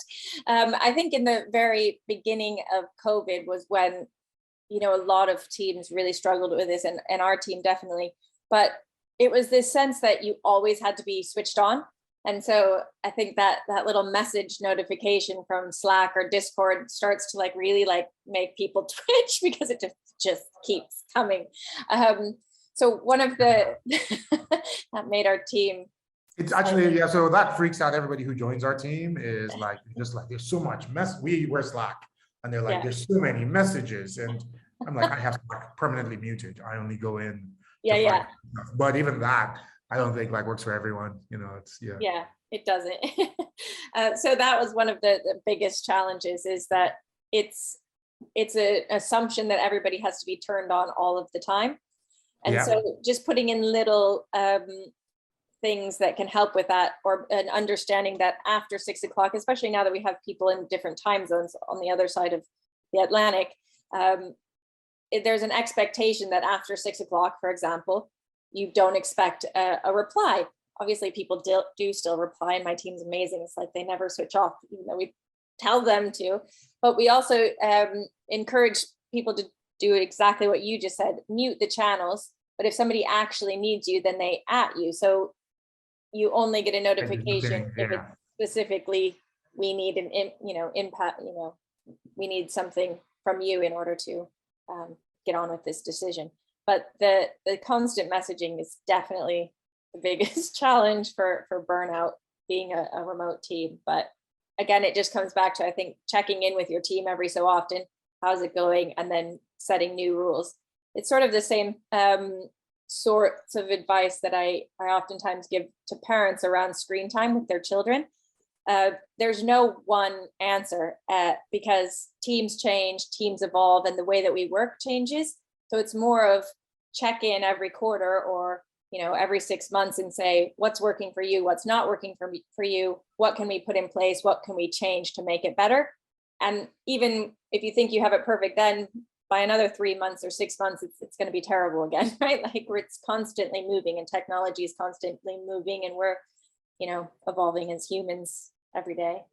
I think in the very beginning of COVID was when, a lot of teams really struggled with this, and our team definitely, but it was this sense that you always had to be switched on. And so I think that little message notification from Slack or Discord starts to really make people twitch, because it just keeps coming. So one of the, that made our team. It's actually, so that freaks out everybody who joins our team, is there's so much mess. We're Slack, and they're like, there's so many messages. And I'm like, I have Slack permanently muted. I only go in. Stuff. But even that, I don't think works for everyone. It's Yeah, it doesn't. So that was one of the biggest challenges, is that it's an assumption that everybody has to be turned on all of the time. And so just putting in little things that can help with that, or an understanding that after 6 o'clock, especially now that we have people in different time zones on the other side of the Atlantic, there's an expectation that after 6 o'clock, for example, you don't expect a reply. Obviously, people do still reply, and my team's amazing. It's like they never switch off, even though we tell them to. But we also encourage people to do exactly what you just said, mute the channels. But if somebody actually needs you, then they at you. So you only get a notification if it's specifically, we need an impact, we need something from you in order to get on with this decision. But the constant messaging is definitely the biggest challenge for burnout, being a remote team. But again, it just comes back to, I think, checking in with your team every so often. How's it going? And then setting new rules. It's sort of the same sorts of advice that I oftentimes give to parents around screen time with their children. There's no one answer, because teams change, teams evolve, and the way that we work changes. So it's more of check in every quarter, or every 6 months, and say, what's working for you, what's not working for you, what can we put in place, what can we change to make it better. And even if you think you have it perfect, then by another 3 months or 6 months, it's going to be terrible again, right? It's constantly moving, and technology is constantly moving, and we're, evolving as humans every day.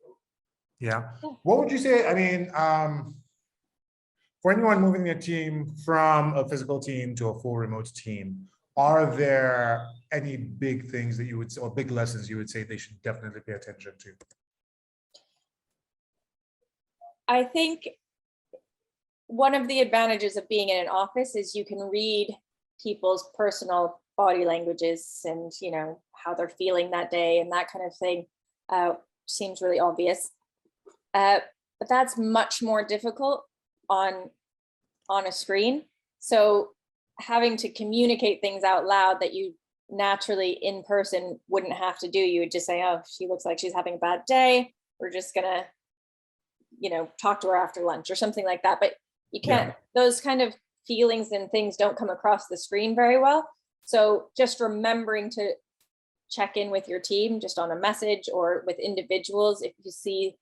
Yeah. What would you say? I mean, for anyone moving their team from a physical team to a full remote team, are there any big things that you would say, or big lessons you would say they should definitely pay attention to? I think one of the advantages of being in an office is you can read people's personal body languages and, how they're feeling that day and that kind of thing. Seems really obvious. But that's much more difficult on a screen. So having to communicate things out loud that you naturally in person wouldn't have to do, you would just say, oh, she looks like she's having a bad day. We're just gonna talk to her after lunch or something like that. But you can't, those kind of feelings and things don't come across the screen very well. So just remembering to check in with your team just on a message or with individuals if you see,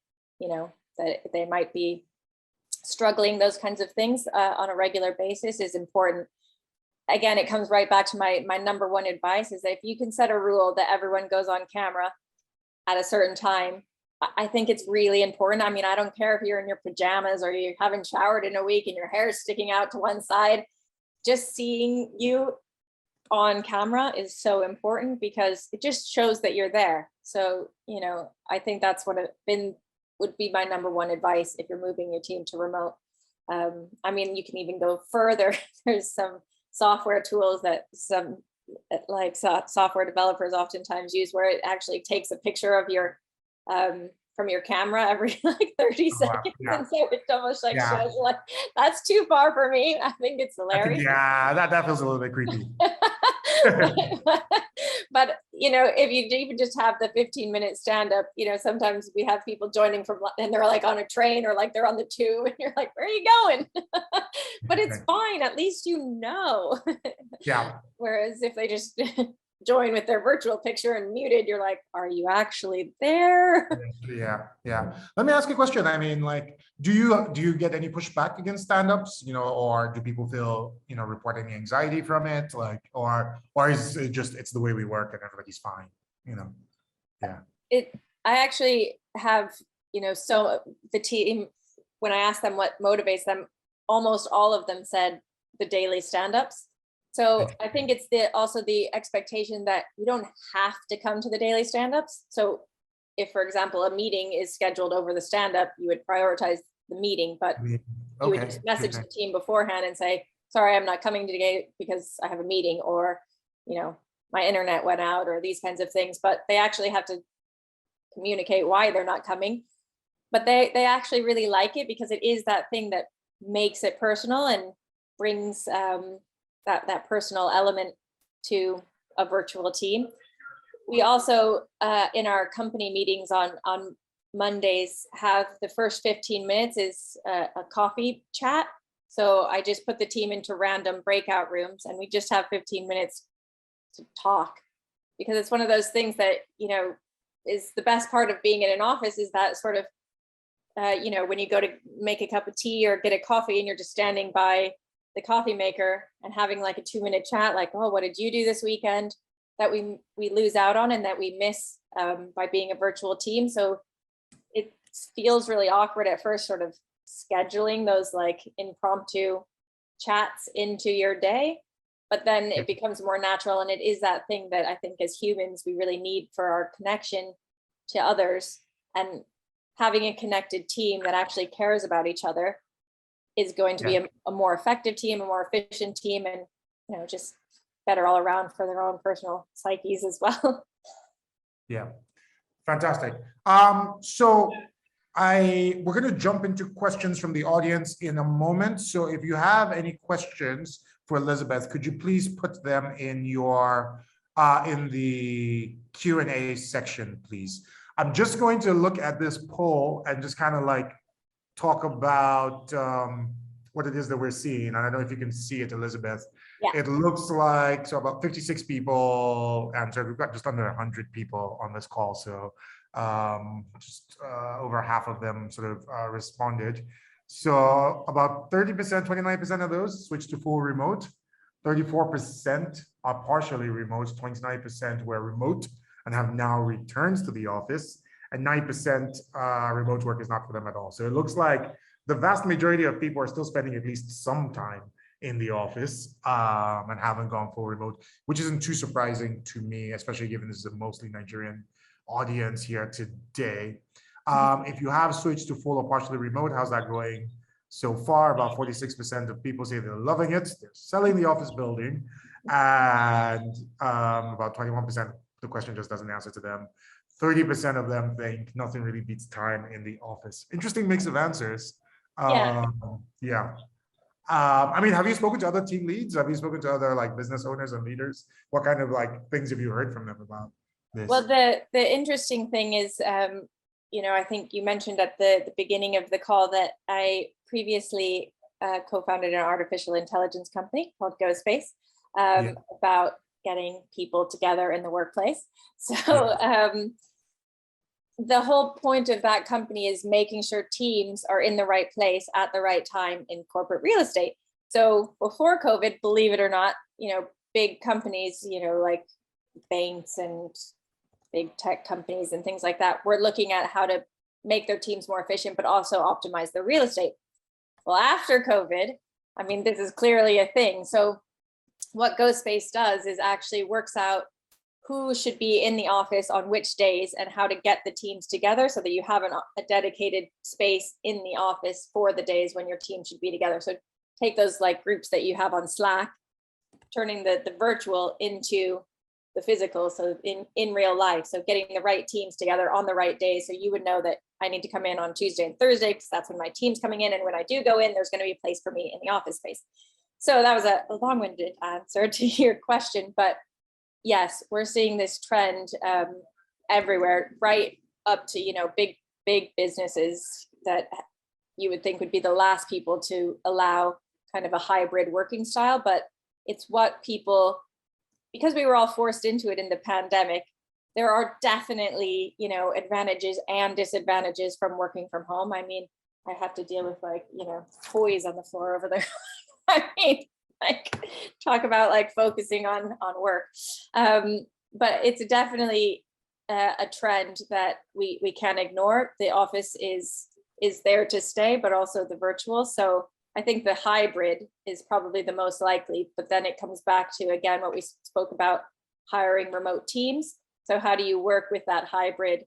that they might be struggling, those kinds of things on a regular basis is important. Again, it comes right back to my number one advice is that if you can set a rule that everyone goes on camera at a certain time, I think it's really important. I mean, I don't care if you're in your pajamas or you haven't showered in a week and your hair is sticking out to one side, just seeing you on camera is so important because it just shows that you're there. So, I think that's what would be my number one advice if you're moving your team to remote. I mean, you can even go further. There's some software tools that software developers oftentimes use where it actually takes a picture of your from your camera every 30 seconds. And so it almost shows like that's too far for me. I think it's hilarious. That feels a little bit creepy. But if you even just have the 15-minute stand-up, sometimes we have people joining and they're like on a train or like they're on the tube and you're like, where are you going? But it's fine, at least Yeah. Whereas if they just join with their virtual picture and muted, you're like, are you actually there? Yeah. Let me ask you a question. I mean, like, do you get any pushback against stand-ups, or do people feel, report any anxiety from it? Like, or is it just, it's the way we work and everybody's fine, Yeah. I actually have, so the team, when I asked them what motivates them, almost all of them said the daily stand-ups. So I think it's also the expectation that you don't have to come to the daily stand-ups. So if, for example, a meeting is scheduled over the stand-up, you would prioritize the meeting, but you would just message the team beforehand and say, sorry, I'm not coming today because I have a meeting, or, my internet went out, or these kinds of things. But they actually have to communicate why they're not coming. But they actually really like it because it is that thing that makes it personal and brings that personal element to a virtual team. We also, in our company meetings on Mondays, have the first 15 minutes is a coffee chat. So I just put the team into random breakout rooms and we just have 15 minutes to talk, because it's one of those things that, is the best part of being in an office is that sort of, when you go to make a cup of tea or get a coffee and you're just standing by the coffee maker and having like a 2-minute chat, like, oh, what did you do this weekend, that we lose out on and that we miss by being a virtual team. So it feels really awkward at first, sort of scheduling those like impromptu chats into your day, but then it becomes more natural. And it is that thing that I think as humans, we really need for our connection to others, and having a connected team that actually cares about each other is going to be a more effective team, a more efficient team, and just better all around for their own personal psyches as well. Yeah, fantastic. So we're going to jump into questions from the audience in a moment. So if you have any questions for Elizabeth, could you please put them in your in the Q&A section, please? I'm just going to look at this poll and just kind of like talk about what it is that we're seeing. And I don't know if you can see it, Elizabeth. Yeah. It looks like, so about 56 people answered. We've got just under 100 people on this call. So just over half of them sort of responded. So about 30%, 29% of those switched to full remote. 34% are partially remote. 29% were remote and have now returned to the office. And 9% remote work is not for them at all. So it looks like the vast majority of people are still spending at least some time in the office and haven't gone full remote, which isn't too surprising to me, especially given this is a mostly Nigerian audience here today. If you have switched to full or partially remote, how's that going so far? About 46% of people say they're loving it. They're selling the office building. And about 21%, the question just doesn't answer to them. 30% of them think nothing really beats time in the office. Interesting mix of answers. I mean, have you spoken to other team leads? Have you spoken to other like business owners and leaders? What kind of like things have you heard from them about this? Well, the interesting thing is I think you mentioned at the beginning of the call that I previously co-founded an artificial intelligence company called GoSpace about getting people together in the workplace. So the whole point of that company is making sure teams are in the right place at the right time in corporate real estate. So before COVID, believe it or not, big companies, like banks and big tech companies and things like that, were looking at how to make their teams more efficient, but also optimize their real estate. Well, after COVID, I mean, this is clearly a thing. So what GoSpace does is actually works out who should be in the office on which days and how to get the teams together so that you have a dedicated space in the office for the days when your team should be together. So take those like groups that you have on Slack, turning the virtual into the physical, so in real life. So getting the right teams together on the right day. So you would know that I need to come in on Tuesday and Thursday because that's when my team's coming in. And when I do go in, there's going to be a place for me in the office space. So that was a long-winded answer to your question, but yes, we're seeing this trend everywhere, right up to, big businesses that you would think would be the last people to allow kind of a hybrid working style, but it's what people, because we were all forced into it in the pandemic, there are definitely, advantages and disadvantages from working from home. I mean, I have to deal with toys on the floor over there. I mean, talk about focusing on work. But it's definitely a trend that we can't ignore. The office is there to stay, but also the virtual. So I think the hybrid is probably the most likely, but then it comes back to, again, what we spoke about, hiring remote teams. So how do you work with that hybrid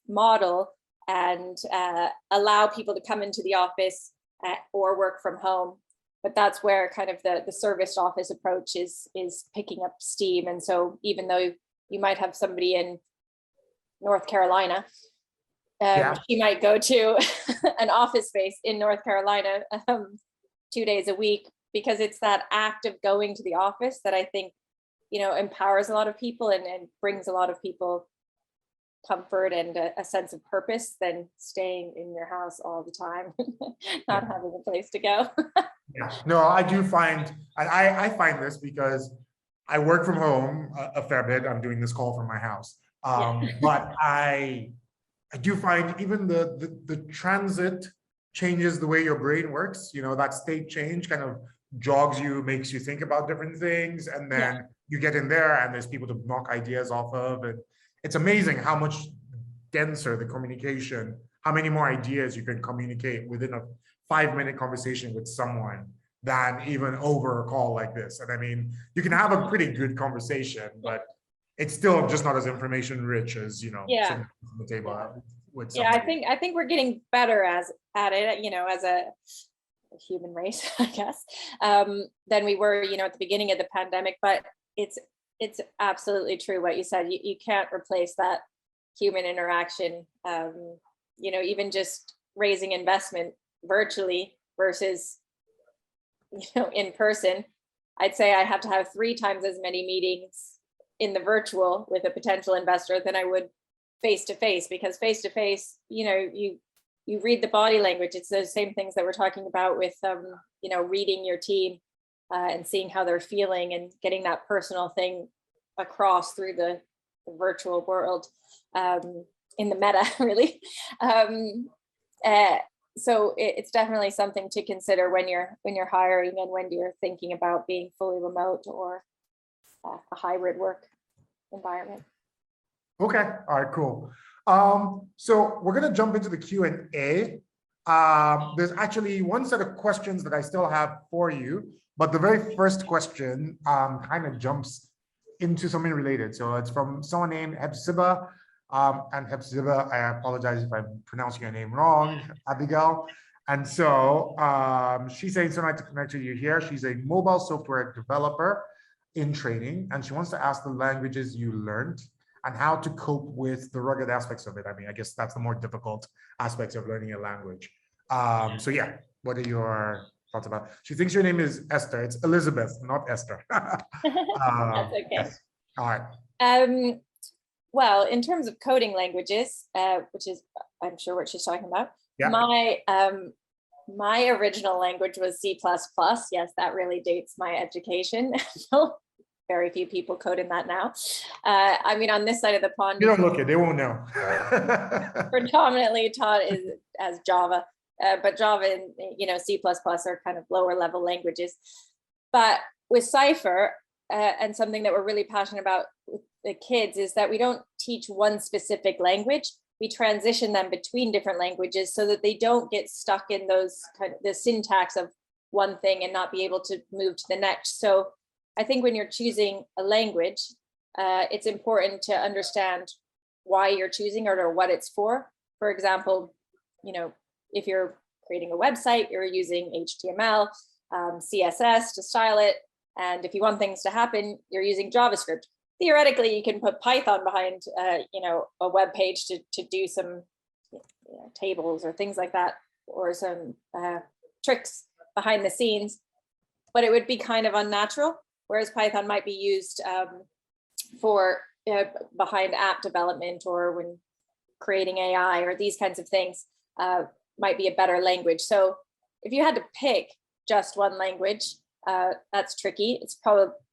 model and allow people to come into the office or work from home? But that's where kind of the serviced office approach is picking up steam. And so even though you might have somebody in North Carolina, she might go to an office space in North Carolina 2 days a week, because it's that act of going to the office that I think, empowers a lot of people and brings a lot of people comfort and a sense of purpose than staying in your house all the time, not having a place to go. No, I do find, I find this because I work from home a fair bit. I'm doing this call from my house. But I do find even the transit changes the way your brain works. That state change kind of jogs you, makes you think about different things. And then you get in there and there's people to knock ideas off of. And it's amazing how much denser the communication, how many more ideas you can communicate within a 5-minute conversation with someone than even over a call like this. And I mean, you can have a pretty good conversation, but it's still just not as information rich as, sitting on the table with somebody. I think we're getting better at it, as a human race, I guess, than we were, at the beginning of the pandemic. But it's absolutely true what you said. You can't replace that human interaction. Even just raising investment virtually versus in person, I'd say I have to have 3 times as many meetings in the virtual with a potential investor than I would face to face, because face to face, you read the body language. It's those same things that we're talking about with reading your team and seeing how they're feeling and getting that personal thing across through the virtual world, in the meta, really. So it's definitely something to consider when you're hiring and when you're thinking about being fully remote or a hybrid work environment. Okay, all right, cool. So we're gonna jump into the Q&A. There's actually one set of questions that I still have for you, but the very first question kind of jumps into something related. So it's from someone named Hepzibah. And Hepzibah, I apologize if I'm pronouncing your name wrong, Abigail. And so she's saying, so nice to connect with you here. She's a mobile software developer in training, and she wants to ask the languages you learned and how to cope with the rugged aspects of it. I mean, I guess that's the more difficult aspects of learning a language. So yeah, what are your thoughts about? She thinks your name is Esther. It's Elizabeth, not Esther. That's okay. Yes. All right. well, in terms of coding languages, which is, I'm sure what she's talking about, Yeah. my original language was C++. Yes, that really dates my education. Very few people code in that now. I mean, on this side of the pond, You don't look it, they won't know. predominantly taught as Java, but Java and C++ are kind of lower level languages. But with Cypher, and something that we're really passionate about with the kids is that we don't teach one specific language. We transition them between different languages so that they don't get stuck in those kind of the syntax of one thing and not be able to move to the next. So I think when you're choosing a language, it's important to understand why you're choosing it or what it's for. For example, if you're creating a website, you're using HTML, CSS to style it. And if you want things to happen, you're using JavaScript. Theoretically, you can put Python behind, a web page to do some tables or things like that, or some tricks behind the scenes, but it would be kind of unnatural. Whereas Python might be used for behind app development or when creating AI or these kinds of things might be a better language. So if you had to pick just one language, that's tricky. It's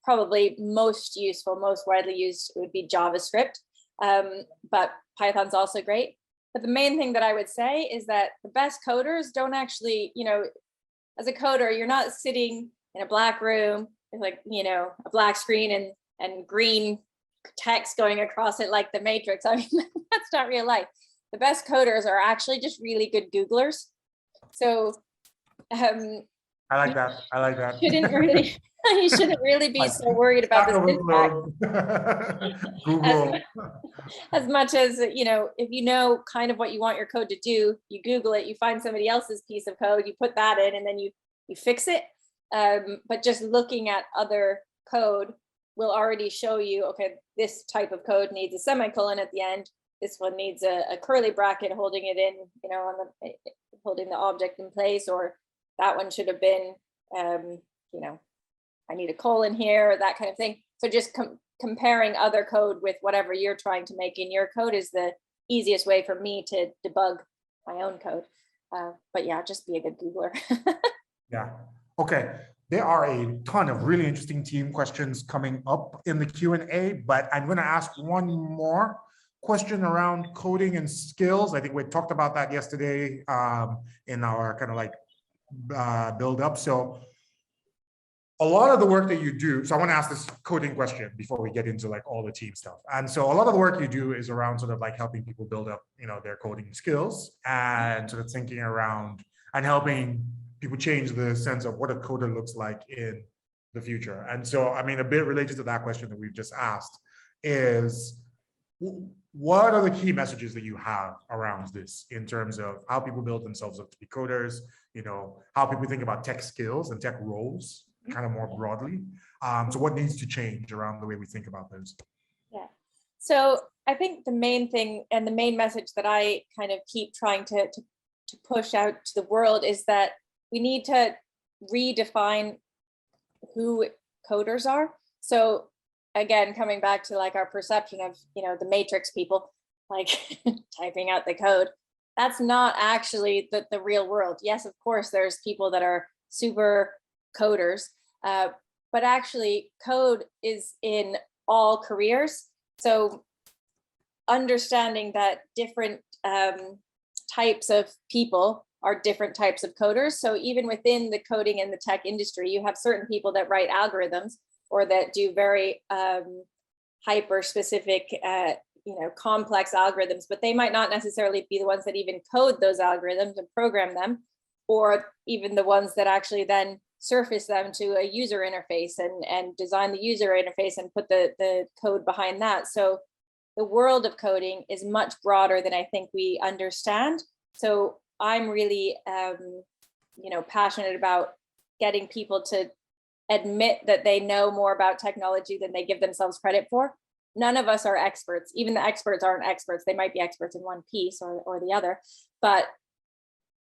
probably most useful, most widely used would be JavaScript, but Python's also great. But the main thing that I would say is that the best coders don't actually, as a coder, you're not sitting in a black room with a black screen and green text going across it like the Matrix. I mean, that's not real life. The best coders are actually just really good Googlers. So I like that. You shouldn't really be so worried about the syntax. Google. As much as, if you know kind of what you want your code to do, you Google it, you find somebody else's piece of code, you put that in, and then you fix it. But just looking at other code will already show you, okay, this type of code needs a semicolon at the end. This one needs a curly bracket holding it in, holding the object in place, or that one should have been, I need a colon here, or that kind of thing. So just comparing other code with whatever you're trying to make in your code is the easiest way for me to debug my own code. But yeah, just be a good Googler. Yeah. Okay. There are a ton of really interesting team questions coming up in the Q&A, but I'm going to ask one more question around coding and skills. I think we talked about that yesterday in our kind of build up. So a lot of the work that you do, so I want to ask this coding question before we get into all the team stuff. And so a lot of the work you do is around sort of helping people build up, their coding skills and sort of thinking around and helping people change the sense of what a coder looks like in the future. And so, I mean, a bit related to that question that we've just asked is, what are the key messages that you have around this in terms of how people build themselves up to be coders, how people think about tech skills and tech roles kind of more broadly. So what needs to change around the way we think about those? Yeah. So I think the main thing and the main message that I kind of keep trying to push out to the world is that we need to redefine who coders are. So again, coming back to our perception of, the Matrix people, typing out the code, that's not actually the real world. Yes, of course, there's people that are super coders, but actually code is in all careers. So understanding that different types of people are different types of coders. So even within the coding and the tech industry, you have certain people that write algorithms or that do very hyper specific, complex algorithms, but they might not necessarily be the ones that even code those algorithms and program them, or even the ones that actually then surface them to a user interface and design the user interface and put the code behind that. So the world of coding is much broader than I think we understand. So I'm really, passionate about getting people to admit that they know more about technology than they give themselves credit for. None of us are experts. Even the experts aren't experts. They might be experts in one piece or the other, but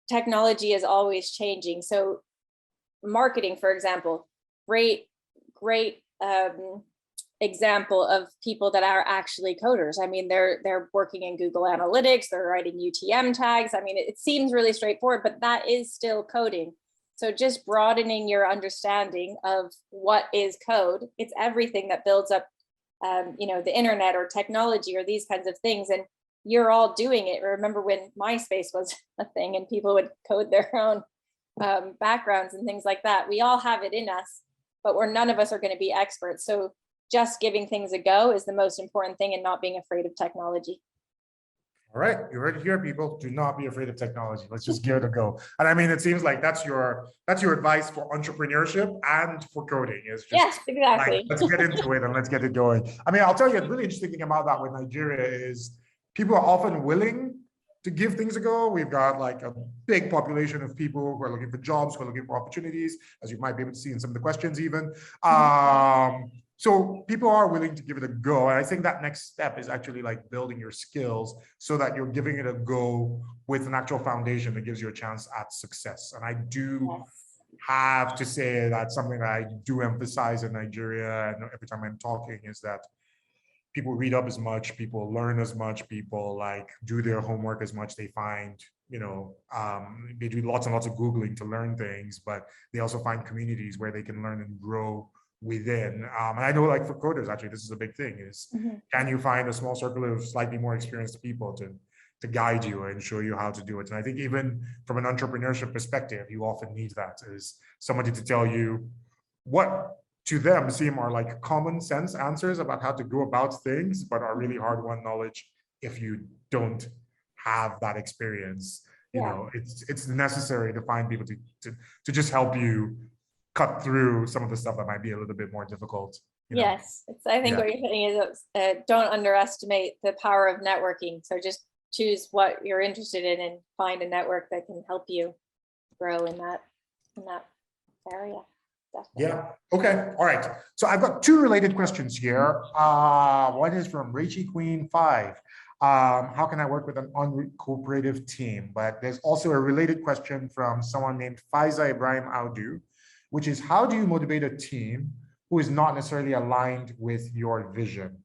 technology is always changing. So marketing, for example, great example of people that are actually coders. I mean, they're working in Google Analytics, they're writing UTM tags. I mean, it seems really straightforward, but that is still coding. So just broadening your understanding of what is code, it's everything that builds up, the internet or technology or these kinds of things. And you're all doing it. Remember when MySpace was a thing and people would code their own backgrounds and things like that. We all have it in us, but none of us are going to be experts. So just giving things a go is the most important thing, and not being afraid of technology. All right, you heard it here, people. Do not be afraid of technology. Let's just give it a go. And I mean, it seems like that's your advice for entrepreneurship and for coding. Is just, yes, exactly. Like, let's get into it and let's get it going. I mean, I'll tell you a really interesting thing about that with Nigeria is people are often willing to give things a go. We've got like a big population of people who are looking for jobs, who are looking for opportunities, as you might be able to see in some of the questions even. So people are willing to give it a go. And I think that next step is actually like building your skills so that you're giving it a go with an actual foundation that gives you a chance at success. And I do have to say that something that I do emphasize in Nigeria, and every time I'm talking, is that people read up as much, people learn as much, people like do their homework as much. They find, they do lots and lots of Googling to learn things, but they also find communities where they can learn and grow within. And I know, like for coders, actually, this is a big thing, is can you find a small circle of slightly more experienced people to guide you and show you how to do it? And I think even from an entrepreneurship perspective, you often need that, is somebody to tell you what to them seem are like common sense answers about how to go about things, but are really hard-won knowledge if you don't have that experience. You know, it's necessary to find people to just help you cut through some of the stuff that might be a little bit more difficult. Yes, I think what you're saying is don't underestimate the power of networking. So just choose what you're interested in and find a network that can help you grow in that area. Definitely. Yeah. Okay. All right. So I've got two related questions here. One is from Rachie Queen 5. How can I work with an uncooperative team? But there's also a related question from someone named Faiza Ibrahim Audu, which is, how do you motivate a team who is not necessarily aligned with your vision?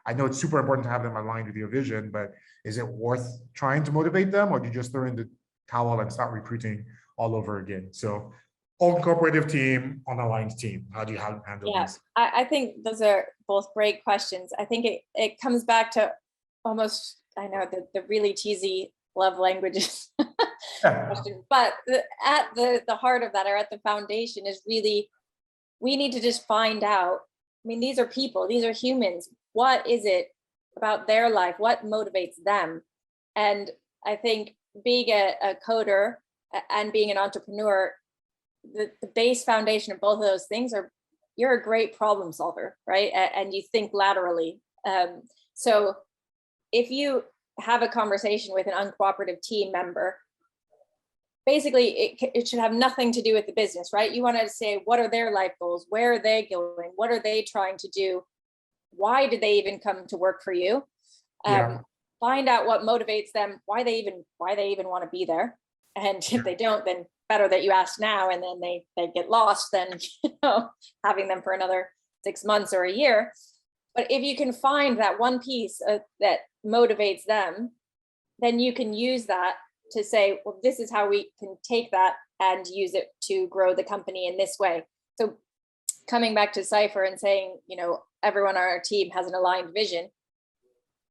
I know it's super important to have them aligned with your vision, but is it worth trying to motivate them, or do you just throw in the towel and start recruiting all over again? So uncooperative team, unaligned team, how do you handle these? I think those are both great questions. I think it comes back to almost, I know, the really cheesy love languages question, but at the heart of that, or at the foundation, is really, we need to just find out. I mean, these are people, these are humans. What is it about their life? What motivates them? And I think being a coder and being an entrepreneur, the base foundation of both of those things are, you're a great problem solver, right? And you think laterally. So if you have a conversation with an uncooperative team member, basically it should have nothing to do with the business, right? You want to say, what are their life goals? Where are they going? What are they trying to do? Why did they even come to work for you? Find out what motivates them, why they even want to be there. And if they don't, then better that you ask now, and then they get lost than having them for another 6 months or a year. But if you can find that one piece that motivates them, then you can use that to say, well, this is how we can take that and use it to grow the company in this way. So coming back to Cypher and saying, everyone on our team has an aligned vision.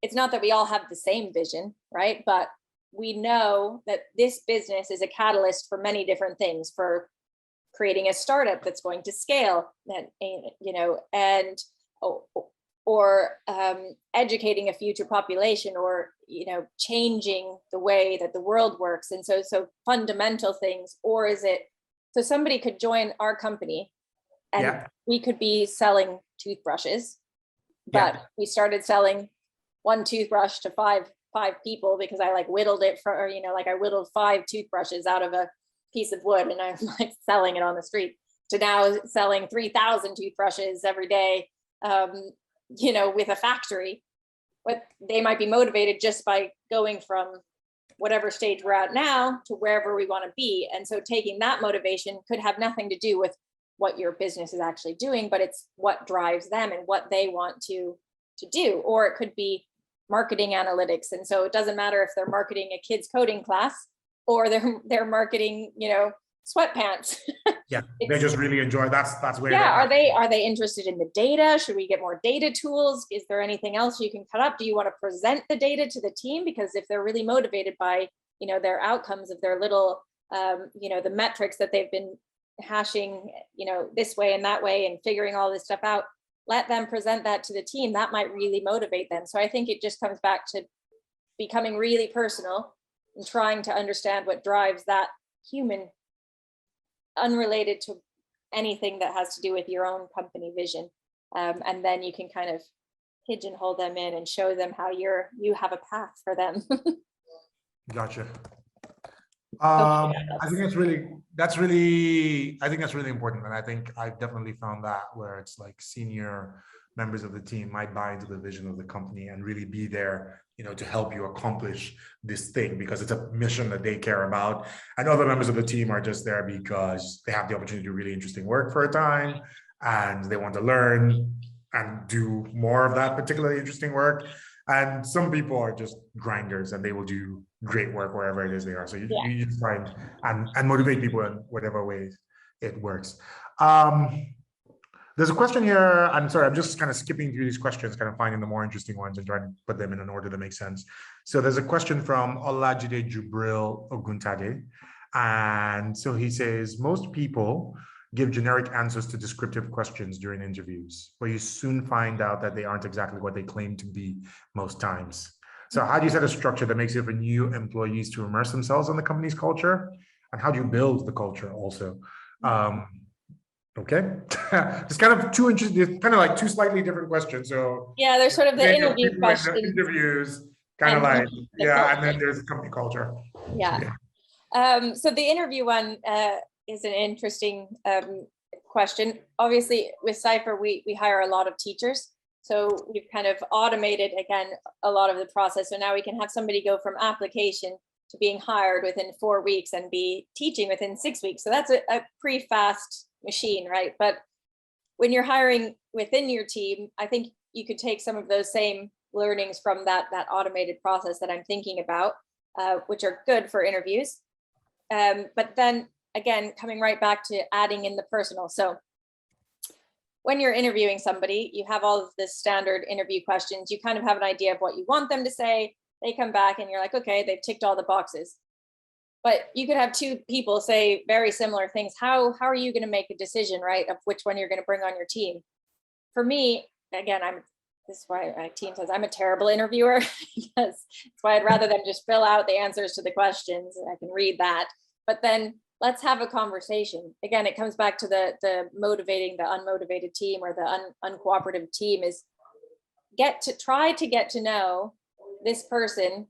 It's not that we all have the same vision, right? But we know that this business is a catalyst for many different things, for creating a startup that's going to scale, and or educating a future population, or changing the way that the world works. And so fundamental things. Or is it, so somebody could join our company and we could be selling toothbrushes, but we started selling one toothbrush to five people because I whittled it I whittled 5 toothbrushes out of a piece of wood, and I'm selling it on the street, to now selling 3,000 toothbrushes every day, with a factory. But they might be motivated just by going from whatever stage we're at now to wherever we want to be. And so taking that motivation could have nothing to do with what your business is actually doing, but it's what drives them and what they want to do. Or it could be marketing analytics. And so it doesn't matter if they're marketing a kids coding class or they're marketing, sweatpants. Yeah, they just really enjoy that's where yeah, are they interested in the data? Should we get more data tools? Is there anything else you can cut up? Do you want to present the data to the team? Because if they're really motivated by their outcomes of their little the metrics that they've been hashing this way and that way and figuring all this stuff out, let them present that to the team. That might really motivate them. So I think it just comes back to becoming really personal and trying to understand what drives that human, unrelated to anything that has to do with your own company vision. And then you can kind of pigeonhole them in and show them how you have a path for them. Gotcha. I think that's really important. And I think I've definitely found that where it's like senior members of the team might buy into the vision of the company and really be there, to help you accomplish this thing because it's a mission that they care about. And other members of the team are just there because they have the opportunity to do really interesting work for a time and they want to learn and do more of that particularly interesting work. And some people are just grinders and they will do great work wherever it is they are. So you just find and motivate people in whatever ways it works. There's a question here. I'm sorry, I'm just kind of skipping through these questions, kind of finding the more interesting ones and trying to put them in an order that makes sense. So there's a question from Olajide Jubril Oguntade. And so he says, most people give generic answers to descriptive questions during interviews, but you soon find out that they aren't exactly what they claim to be most times. So how do you set a structure that makes it for new employees to immerse themselves in the company's culture? And how do you build the culture also? Okay, it's kind of two slightly different questions. So yeah, there's sort of the interview questions. Interviews, kind of like, and then there's the company culture. Yeah. So the interview one is an interesting question. Obviously, with Cypher, we hire a lot of teachers. So we've kind of automated, again, a lot of the process. So now we can have somebody go from application to being hired within 4 weeks and be teaching within 6 weeks. So that's a pretty fast machine, right? But when you're hiring within your team, I think you could take some of those same learnings from that automated process that I'm thinking about, which are good for interviews. But then again, coming right back to adding in the personal. So when you're interviewing somebody, you have all of the standard interview questions. You kind of have an idea of what you want them to say. They come back and you're like, okay, they've ticked all the boxes. But you could have two people say very similar things. How are you going to make a decision, right, of which one you're going to bring on your team? For me, again, this is why my team says I'm a terrible interviewer, because that's why I'd rather them just fill out the answers to the questions and I can read that. But then let's have a conversation. Again, it comes back to the motivating the unmotivated team or the uncooperative team is try to get to know this person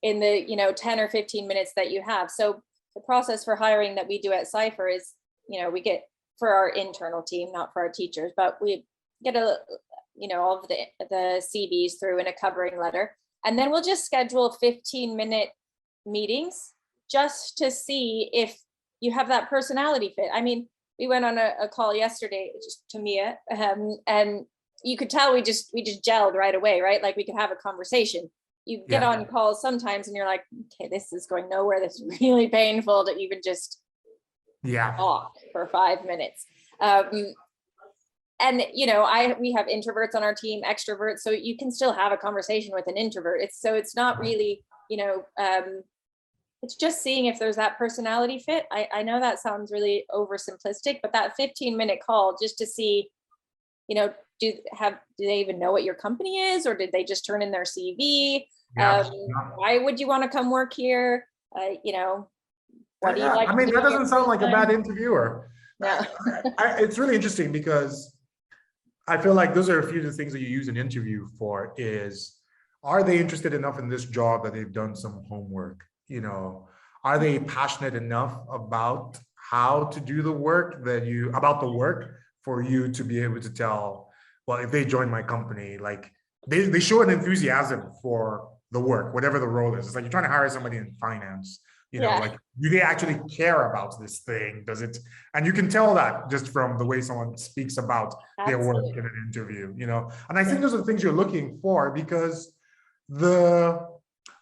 in the 10 or 15 minutes that you have. So the process for hiring that we do at Cypher is, we get for our internal team, not for our teachers, but we get all of the CVs through in a covering letter. And then we'll just schedule 15-minute meetings just to see if you have that personality fit. I mean, we went on a call yesterday just to Mia, and you could tell we just gelled right away, right? Like we could have a conversation. You get on calls sometimes and you're like, okay, this is going nowhere. This is really painful to even just talk for 5 minutes. And we have introverts on our team, extroverts, so you can still have a conversation with an introvert. It's not really, it's just seeing if there's that personality fit. I know that sounds really oversimplistic, but that 15-minute call just to see, do they even know what your company is, or did they just turn in their CV? Why would you want to come work here? What do you like? I mean, that doesn't sound like a bad interviewer. No. It's really interesting because I feel like those are a few of the things that you use an interview for is, are they interested enough in this job that they've done some homework? Are they passionate enough about how to do the work about the work for you to be able to tell, well, if they join my company, like they show an enthusiasm for the work, whatever the role is. It's like you're trying to hire somebody in finance You know, like, do they actually care about this thing? Does it, and you can tell that just from the way someone speaks about their work in an interview, you know? And I think those are the things you're looking for, because the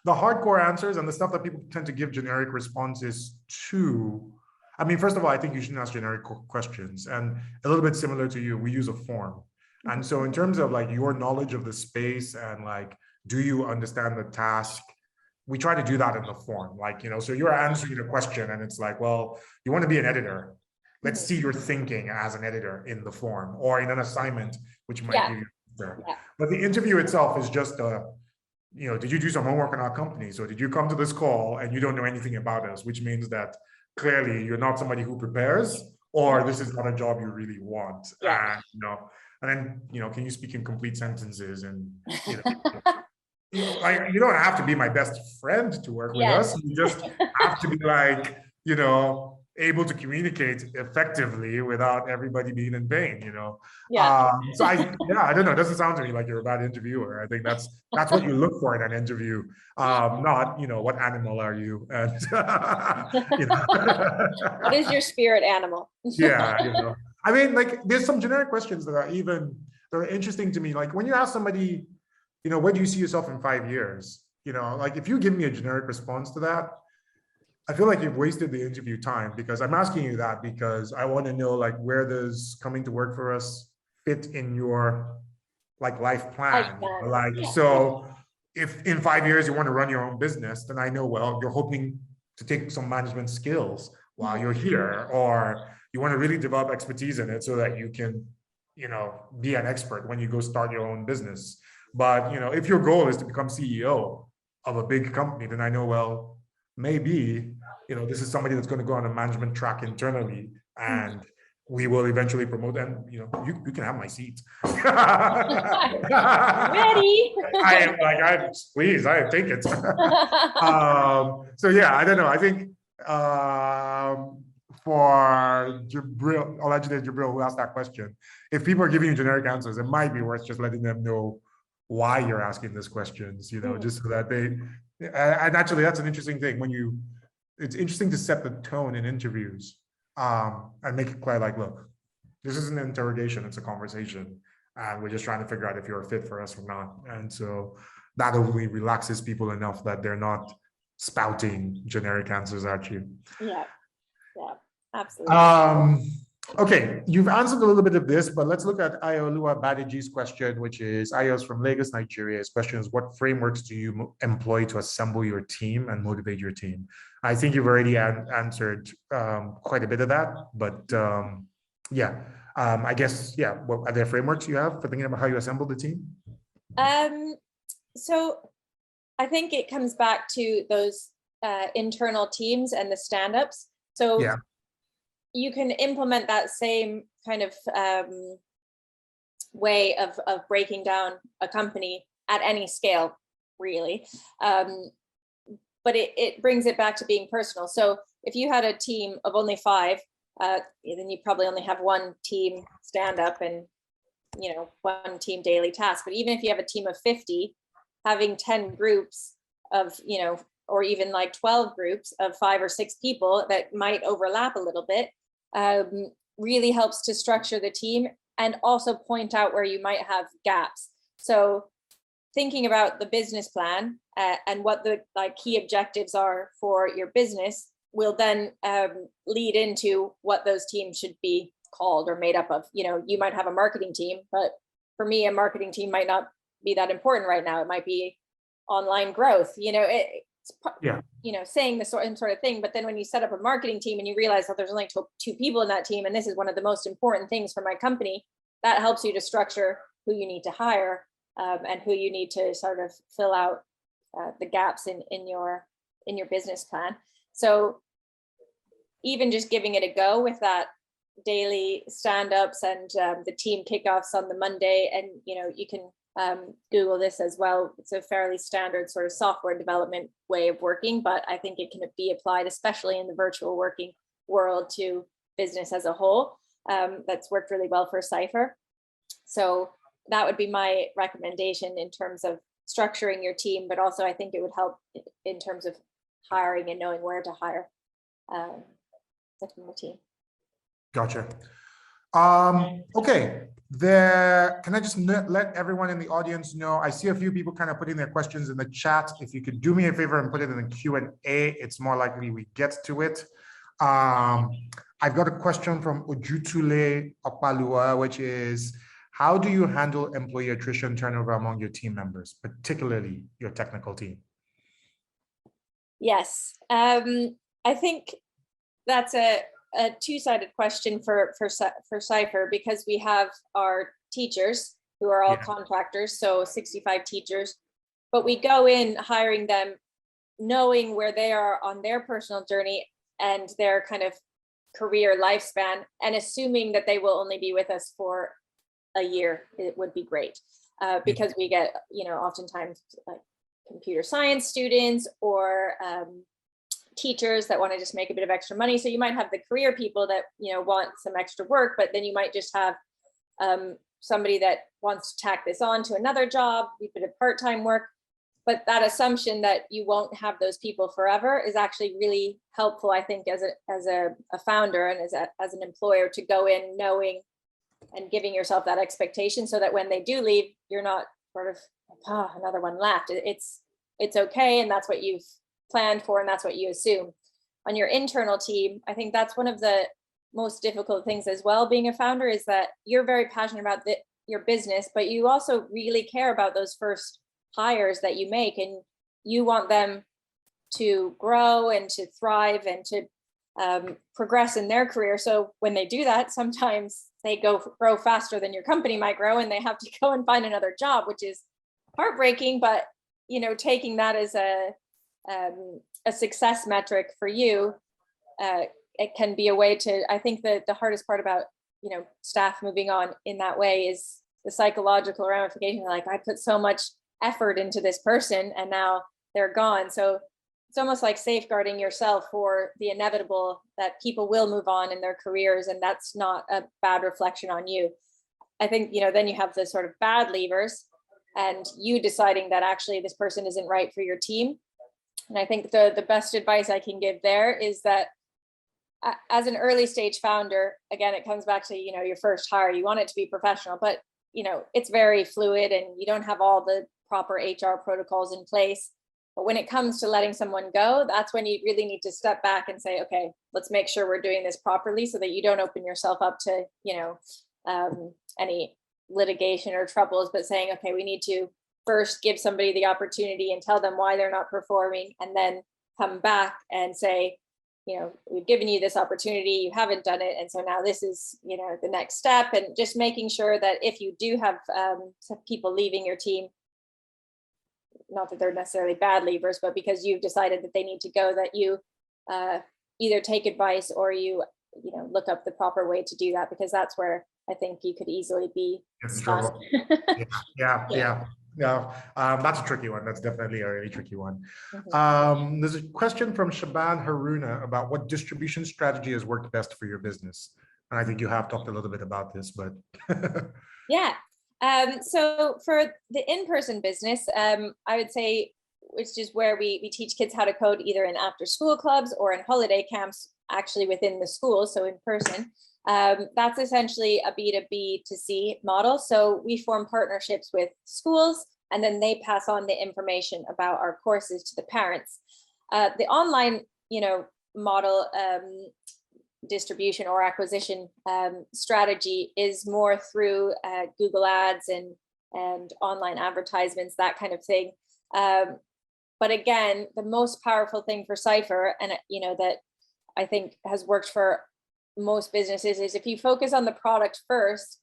hardcore answers and the stuff that people tend to give generic responses to, I mean, first of all, I think you shouldn't ask generic questions. And a little bit similar to you, we use a form. And so in terms of like your knowledge of the space and like, do you understand the task? We try to do that in the form, like, you know, so you're answering the question and it's like, well, you want to be an editor. Let's see your thinking as an editor in the form or in an assignment, which might give you there. But the interview itself is just a, you know, did you do some homework on our company? So did you come to this call and you don't know anything about us, which means that clearly you're not somebody who prepares, or this is not a job you really want. And, you know, and then, you know, can you speak in complete sentences? And, you know, you don't have to be my best friend to work with us. You just have to be like, you know, able to communicate effectively without everybody being in pain, you know? So I don't know. It doesn't sound to me like you're a bad interviewer. I think that's what you look for in an interview. Not, you know, what animal are you? And, you know. What is your spirit animal? You know, I mean, like, there's some generic questions that are interesting to me. Like when you ask somebody, you know, where do you see yourself in 5 years? You know, like if you give me a generic response to that, I feel like you've wasted the interview time, because I'm asking you that because I want to know, like, where does coming to work for us fit in your like life plan? Like, so if in 5 years you want to run your own business, then I know, well, you're hoping to take some management skills while you're here, or you want to really develop expertise in it so that you can, you know, be an expert when you go start your own business. But, you know, if your goal is to become CEO of a big company, then I know, well, maybe, you know, this is somebody that's going to go on a management track internally, and we will eventually promote them. You know, you can have my seat. Ready? I am like, please, I take it. So yeah, I don't know. I think for Jibril, allegedly Jibril, who asked that question, if people are giving you generic answers, it might be worth just letting them know why you're asking these questions, you know, just so that they, and actually that's an interesting thing when it's interesting to set the tone in interviews and make it clear, like, look, this isn't an interrogation, it's a conversation. And we're just trying to figure out if you're a fit for us or not. And so that only relaxes people enough that they're not spouting generic answers at you. Yeah, absolutely. Okay, you've answered a little bit of this, but let's look at Ayoluwa Badeji's question, which is Ayos from Lagos, Nigeria. His question is, what frameworks do you employ to assemble your team and motivate your team? I think you've already answered quite a bit of that, but I guess, what are there frameworks you have for thinking about how you assemble the team? So I think it comes back to those internal teams and the stand-ups. So you can implement that same kind of way of breaking down a company at any scale, really. But it brings it back to being personal. So if you had a team of only 5, then you probably only have one team stand-up and, you know, one team daily task. But even if you have a team of 50, having 10 groups of, you know, or even like 12 groups of 5 or 6 people that might overlap a little bit, really helps to structure the team and also point out where you might have gaps. So thinking about the business plan and what the key objectives are for your business will then lead into what those teams should be called or made up of. You know, you might have a marketing team, but for me, a marketing team might not be that important right now. It might be online growth, you know, you know, saying the sort of thing. But then when you set up a marketing team and you realize that there's only 2 people in that team, and this is one of the most important things for my company, that helps you to structure who you need to hire and who you need to sort of fill out the gaps in your business plan. So even just giving it a go with that daily stand-ups and the team kickoffs on the Monday, and you know, you can Google this as well. It's a fairly standard sort of software development way of working, but I think it can be applied, especially in the virtual working world, to business as a whole. That's worked really well for Cypher. So that would be my recommendation in terms of structuring your team, but also I think it would help in terms of hiring and knowing where to hire within the team. Gotcha. Okay, can I just let everyone in the audience know, I see a few people kind of putting their questions in the chat. If you could do me a favor and put it in the Q&A, it's more likely we get to it. I've got a question from Ojutule Opalua, which is, how do you handle employee attrition turnover among your team members, particularly your technical team? Yes, I think that's a two-sided question for Cypher, because we have our teachers who are all contractors, so 65 teachers, but we go in hiring them knowing where they are on their personal journey and their kind of career lifespan, and assuming that they will only be with us for a year. It would be great, because we get, oftentimes like computer science students or teachers that want to just make a bit of extra money. So you might have the career people that, want some extra work, but then you might just have somebody that wants to tack this on to another job, a bit of part-time work. But that assumption that you won't have those people forever is actually really helpful, I think, as a founder and as an employer, to go in knowing and giving yourself that expectation, so that when they do leave, you're not sort of, another one left. It's okay, and that's what you've planned for, and that's what you assume. On your internal team, I think that's one of the most difficult things as well, being a founder, is that you're very passionate about your business, but you also really care about those first hires that you make, and you want them to grow and to thrive and to progress in their career. So when they do that, sometimes they grow faster than your company might grow, and they have to go and find another job, which is heartbreaking. But taking that as a success metric for you, it can be a way to, I think that the hardest part about staff moving on in that way is the psychological ramification. Like, I put so much effort into this person and now they're gone. So it's almost like safeguarding yourself for the inevitable that people will move on in their careers, and that's not a bad reflection on you. I think, then you have the sort of bad leavers and you deciding that actually this person isn't right for your team. And I think the best advice I can give there is that as an early stage founder, again, it comes back to, your first hire, you want it to be professional, but it's very fluid and you don't have all the proper HR protocols in place. But when it comes to letting someone go, that's when you really need to step back and say, okay, let's make sure we're doing this properly, so that you don't open yourself up to, any litigation or troubles, but saying, okay, we need to first give somebody the opportunity and tell them why they're not performing, and then come back and say, we've given you this opportunity, you haven't done it, and so now this is, the next step. And just making sure that if you do have some people leaving your team, not that they're necessarily bad leavers, but because you've decided that they need to go, that you either take advice or you look up the proper way to do that, because that's where I think you could easily be stuck. Yeah. That's a tricky one. That's definitely a really tricky one. There's a question from Shaban Haruna about what distribution strategy has worked best for your business. And I think you have talked a little bit about this, but yeah. So for the in-person business, I would say, which is where we teach kids how to code either in after-school clubs or in holiday camps, actually within the school, so in person. That's essentially a B2B2C model. So we form partnerships with schools, and then they pass on the information about our courses to the parents. The online, model distribution or acquisition strategy is more through Google Ads and online advertisements, that kind of thing. But again, the most powerful thing for Cypher, and that I think has worked for most businesses, is if you focus on the product first,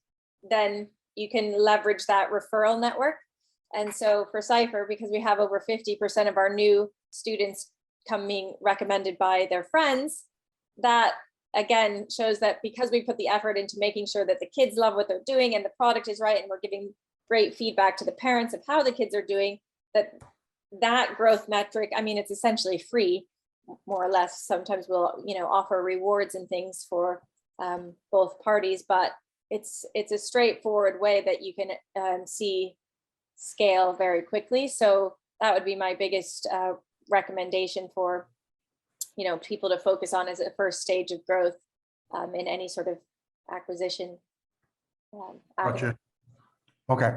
then you can leverage that referral network. And so for Cypher, because we have over 50% of our new students coming recommended by their friends, that again shows that because we put the effort into making sure that the kids love what they're doing and the product is right, and we're giving great feedback to the parents of how the kids are doing, that growth metric, I mean, it's essentially free, more or less. Sometimes we'll offer rewards and things for both parties, but it's a straightforward way that you can see scale very quickly. So that would be my biggest recommendation for people to focus on as a first stage of growth in any sort of acquisition. Gotcha. Okay.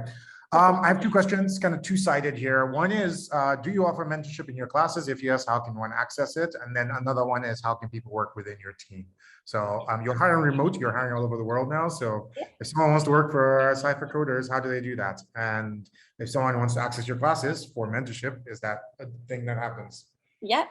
I have two questions, kind of two-sided here. One is, do you offer mentorship in your classes? If yes, how can one access it? And then another one is, how can people work within your team? So you're hiring remote, you're hiring all over the world now. So if someone wants to work for Cypher Coders, how do they do that? And if someone wants to access your classes for mentorship, is that a thing that happens? Yeah.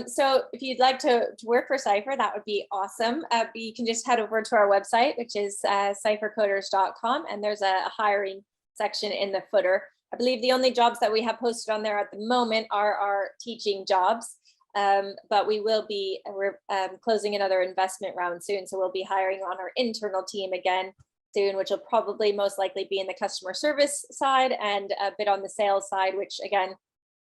So if you'd like to work for Cypher, that would be awesome. You can just head over to our website, which is cyphercoders.com, and there's a hiring section in the footer. I believe the only jobs that we have posted on there at the moment are our teaching jobs, but we're closing another investment round soon, so we'll be hiring on our internal team again soon, which will probably most likely be in the customer service side and a bit on the sales side, which again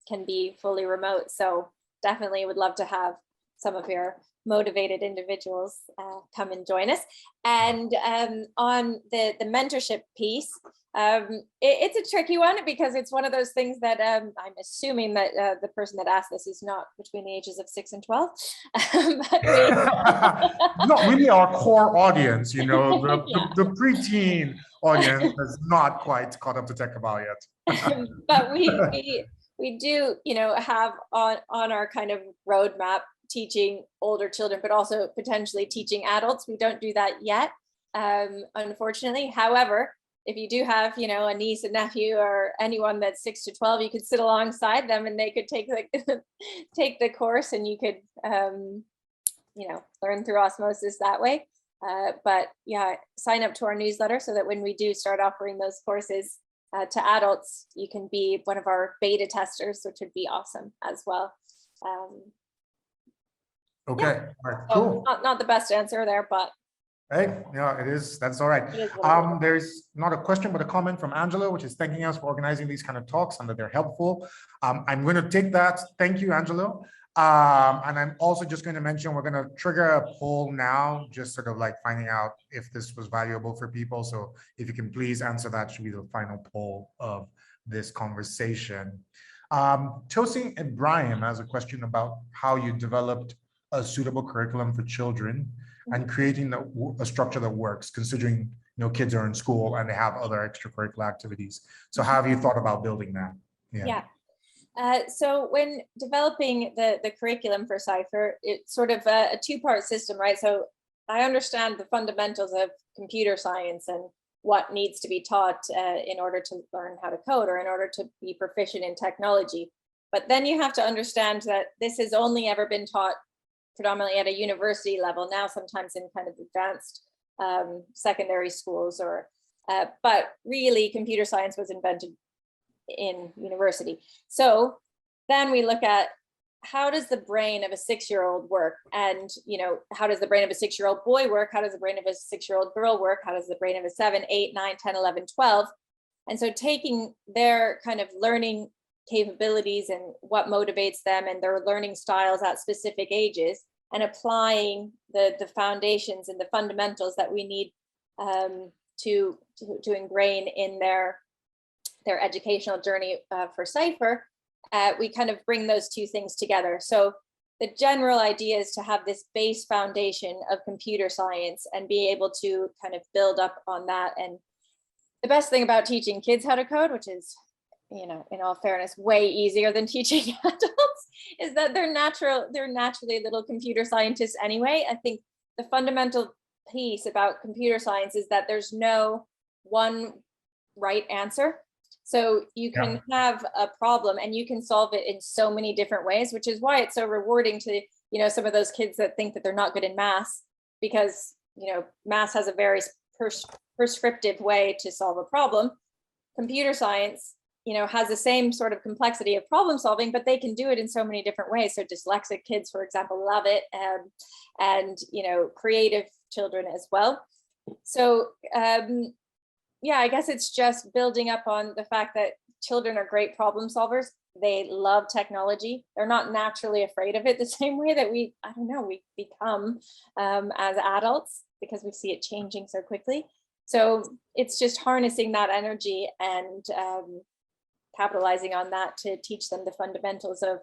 can be fully remote. So definitely would love to have some of your motivated individuals come and join us. And on the mentorship piece, it's a tricky one because it's one of those things that I'm assuming that the person that asked this is not between the ages of 6 and 12. Not really our core audience, the preteen audience is not quite caught up to Tech Cabal yet. But we do, have on our kind of roadmap teaching older children, but also potentially teaching adults. We don't do that yet, unfortunately. However, if you do have, a niece, a nephew, or anyone that's 6 to 12, you could sit alongside them and they could take take the course, and you could, learn through osmosis that way. But yeah, sign up to our newsletter so that when we do start offering those courses to adults, you can be one of our beta testers, which would be awesome as well. Okay, yeah. All right, So cool. not the best answer there, but hey, yeah, it is. That's all right. There's not a question, but a comment from Angela, which is thanking us for organizing these kind of talks and that they're helpful. I'm going to take that. Thank you, Angelo. And I'm also just going to mention, we're going to trigger a poll now, just sort of like finding out if this was valuable for people. So if you can please answer that, should be the final poll of this conversation. Tosin Ibrahim has a question about how you developed a suitable curriculum for children and creating a structure that works, considering kids are in school and they have other extracurricular activities. So how have you thought about building that? Yeah. So when developing the curriculum for Cypher, it's sort of a two-part system, right? So I understand the fundamentals of computer science and what needs to be taught in order to learn how to code or in order to be proficient in technology. But then you have to understand that this has only ever been taught predominantly at a university level, now sometimes in kind of advanced secondary schools, but really computer science was invented in university. So then we look at, how does the brain of a 6-year-old work? And, how does the brain of a 6-year-old boy work? How does the brain of a 6-year-old girl work? How does the brain of a 7, 8, 9, 10, 11, 12? And so taking their kind of learning capabilities and what motivates them and their learning styles at specific ages, and applying the foundations and the fundamentals that we need to ingrain in their educational journey for Cypher, we kind of bring those two things together. So the general idea is to have this base foundation of computer science and be able to kind of build up on that. And the best thing about teaching kids how to code, which is, in all fairness, way easier than teaching adults, is that they're naturally little computer scientists anyway. I think the fundamental piece about computer science is that there's no one right answer. So you can have a problem and you can solve it in so many different ways, which is why it's so rewarding to, some of those kids that think that they're not good in math, because, math has a very prescriptive way to solve a problem. Computer science, has the same sort of complexity of problem solving, but they can do it in so many different ways. So dyslexic kids, for example, love it, and creative children as well. So yeah, I guess it's just building up on the fact that children are great problem solvers. They love technology. They're not naturally afraid of it the same way that we become as adults, because we see it changing so quickly. So it's just harnessing that energy and capitalizing on that to teach them the fundamentals of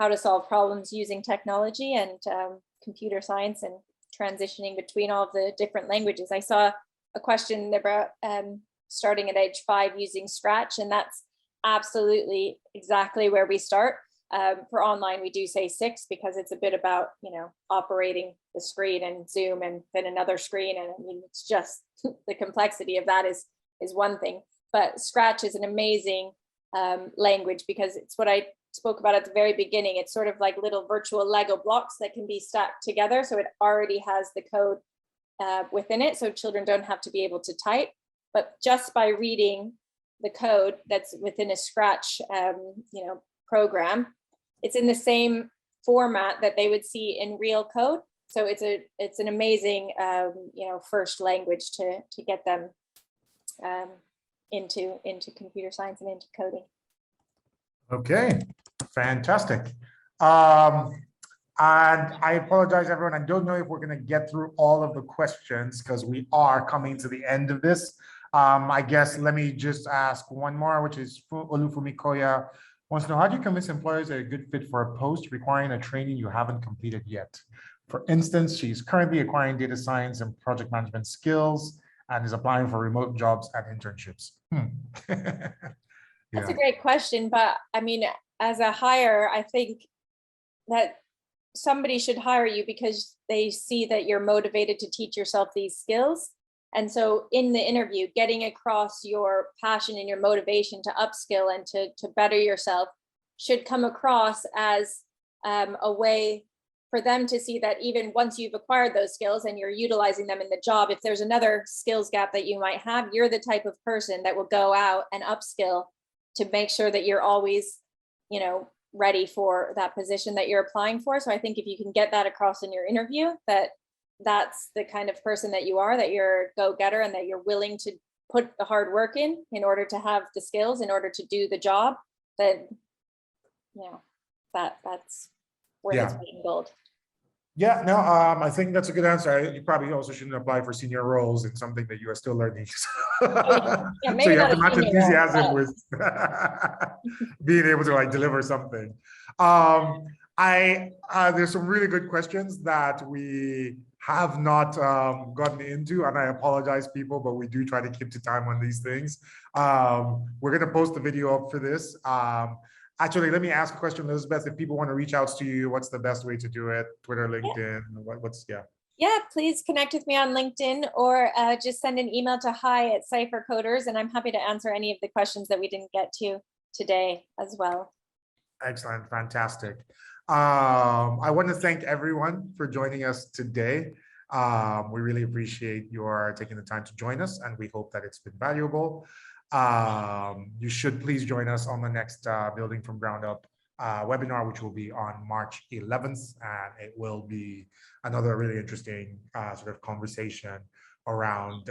how to solve problems using technology and computer science and transitioning between all of the different languages. I saw a question about starting at age 5 using Scratch, and that's absolutely exactly where we start. For online, we do say 6 because it's a bit about, operating the screen and Zoom and then another screen. And I mean, it's just the complexity of that is one thing. But Scratch is an amazing language because it's what I spoke about at the very beginning. It's sort of like little virtual Lego blocks that can be stacked together. So it already has the code within it. So children don't have to be able to type, but just by reading the code that's within a Scratch, program, it's in the same format that they would see in real code. So it's an amazing, first language to get them into computer science and into coding. Okay, fantastic. And I apologize, everyone. I don't know if we're going to get through all of the questions because we are coming to the end of this. I guess let me just ask one more, which is Olufumi Koya wants to know, how do you convince employers that are a good fit for a post requiring a training you haven't completed yet? For instance, she's currently acquiring data science and project management skills and is applying for remote jobs and internships. That's a great question, but I mean, as a hire, I think that somebody should hire you because they see that you're motivated to teach yourself these skills. And so in the interview, getting across your passion and your motivation to upskill and to better yourself should come across as a way for them to see that even once you've acquired those skills and you're utilizing them in the job, if there's another skills gap that you might have, you're the type of person that will go out and upskill to make sure that you're always, ready for that position that you're applying for. So I think if you can get that across in your interview, that's the kind of person that you are, that you're a go-getter and that you're willing to put the hard work in order to have the skills, in order to do the job, that, that's where it's being gold. Yeah, no, I think that's a good answer. You probably also shouldn't apply for senior roles in something that you are still learning. Yeah, So you have to match enthusiasm with being able to deliver something. There's some really good questions that we have not gotten into, and I apologize, people, but we do try to keep to time on these things. We're going to post the video up for this. Actually, let me ask a question, Elizabeth. If people want to reach out to you, what's the best way to do it? Twitter, LinkedIn, Yeah, please connect with me on LinkedIn or just send an email to hi@Cypher Coders, and I'm happy to answer any of the questions that we didn't get to today as well. Excellent, fantastic. I want to thank everyone for joining us today. We really appreciate your taking the time to join us, and we hope that it's been valuable. You should please join us on the next Building from Ground Up webinar, which will be on March 11th, and it will be another really interesting sort of conversation around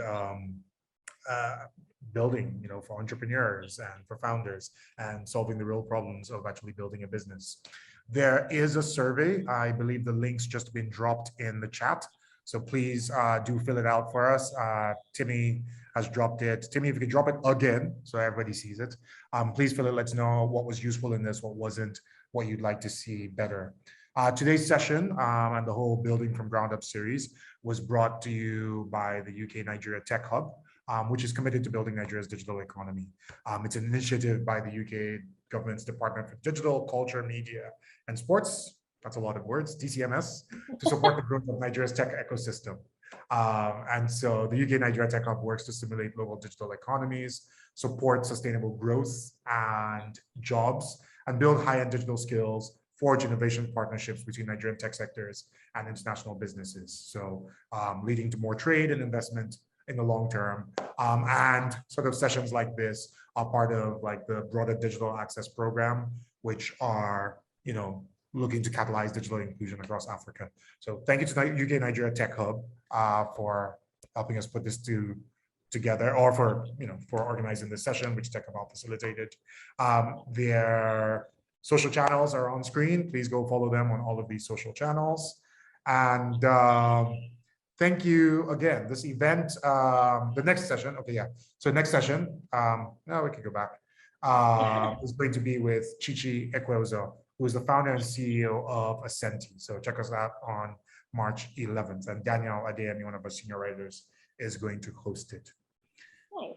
building, for entrepreneurs and for founders, and solving the real problems of actually building a business. There is a survey. I believe the link's just been dropped in the chat, so please do fill it out for us. Timmy has dropped it. Timmy, if you could drop it again so everybody sees it. Please fill it. Let's know what was useful in this, what wasn't, what you'd like to see better. Today's session and the whole Building from Ground Up series was brought to you by the UK Nigeria Tech Hub, which is committed to building Nigeria's digital economy. It's an initiative by the UK government's Department for Digital, Culture, Media, and Sports. That's a lot of words, DCMS, to support the growth of Nigeria's tech ecosystem. And so the UK Nigeria Tech Hub works to stimulate global digital economies, support sustainable growth and jobs, and build high-end digital skills, forge innovation partnerships between Nigerian tech sectors and international businesses. So leading to more trade and investment in the long term. And sort of sessions like this are part of the broader digital access program, which are, looking to catalyze digital inclusion across Africa. So thank you to UK Nigeria Tech Hub for helping us put this together, or for organizing this session, which TechCabal facilitated. Their social channels are on screen. Please go follow them on all of these social channels. And thank you again. This event, the next session, okay, yeah. So next session, now we can go back, is going to be with Chichi Ekweozo who is the founder and CEO of Ascenti. So check us out on March 11th. And Daniel Adeyemi, one of our senior writers, is going to host it. Nice.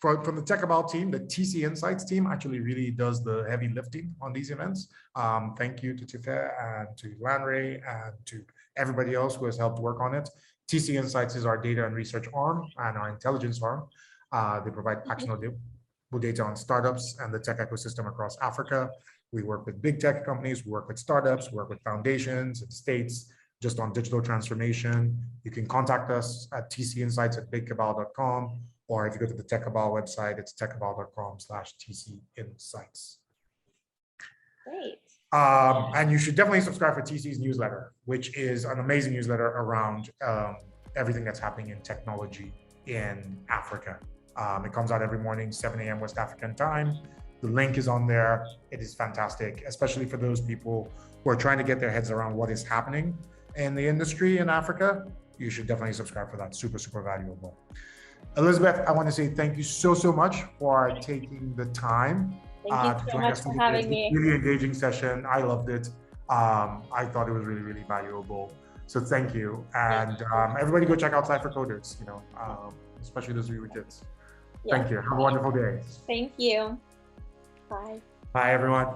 From the Tech Cabal team, the TC Insights team actually really does the heavy lifting on these events. Thank you to Tife and to Lanray and to everybody else who has helped work on it. TC Insights is our data and research arm and our intelligence arm. They provide actionable data on startups and the tech ecosystem across Africa. We work with big tech companies, we work with startups, we work with foundations and states just on digital transformation. You can contact us at tcinsights@bigcabal.com, or if you go to the Tech Cabal website, it's techcabal.com/tcinsights. Great. And you should definitely subscribe for TC's newsletter, which is an amazing newsletter around everything that's happening in technology in Africa. It comes out every morning, 7 a.m. West African time. The link is on there. It is fantastic, especially for those people who are trying to get their heads around what is happening in the industry in Africa. You should definitely subscribe for that. Super, super valuable. Elizabeth, I want to say thank you so much for taking the time. Thank you so much for having me. Really engaging session. I loved it. I thought it was really, really valuable. So thank you. And everybody go check out Cypher Coders, especially those of you with kids. Yeah. Thank you. Have a wonderful day. Thank you. Bye. Bye, everyone.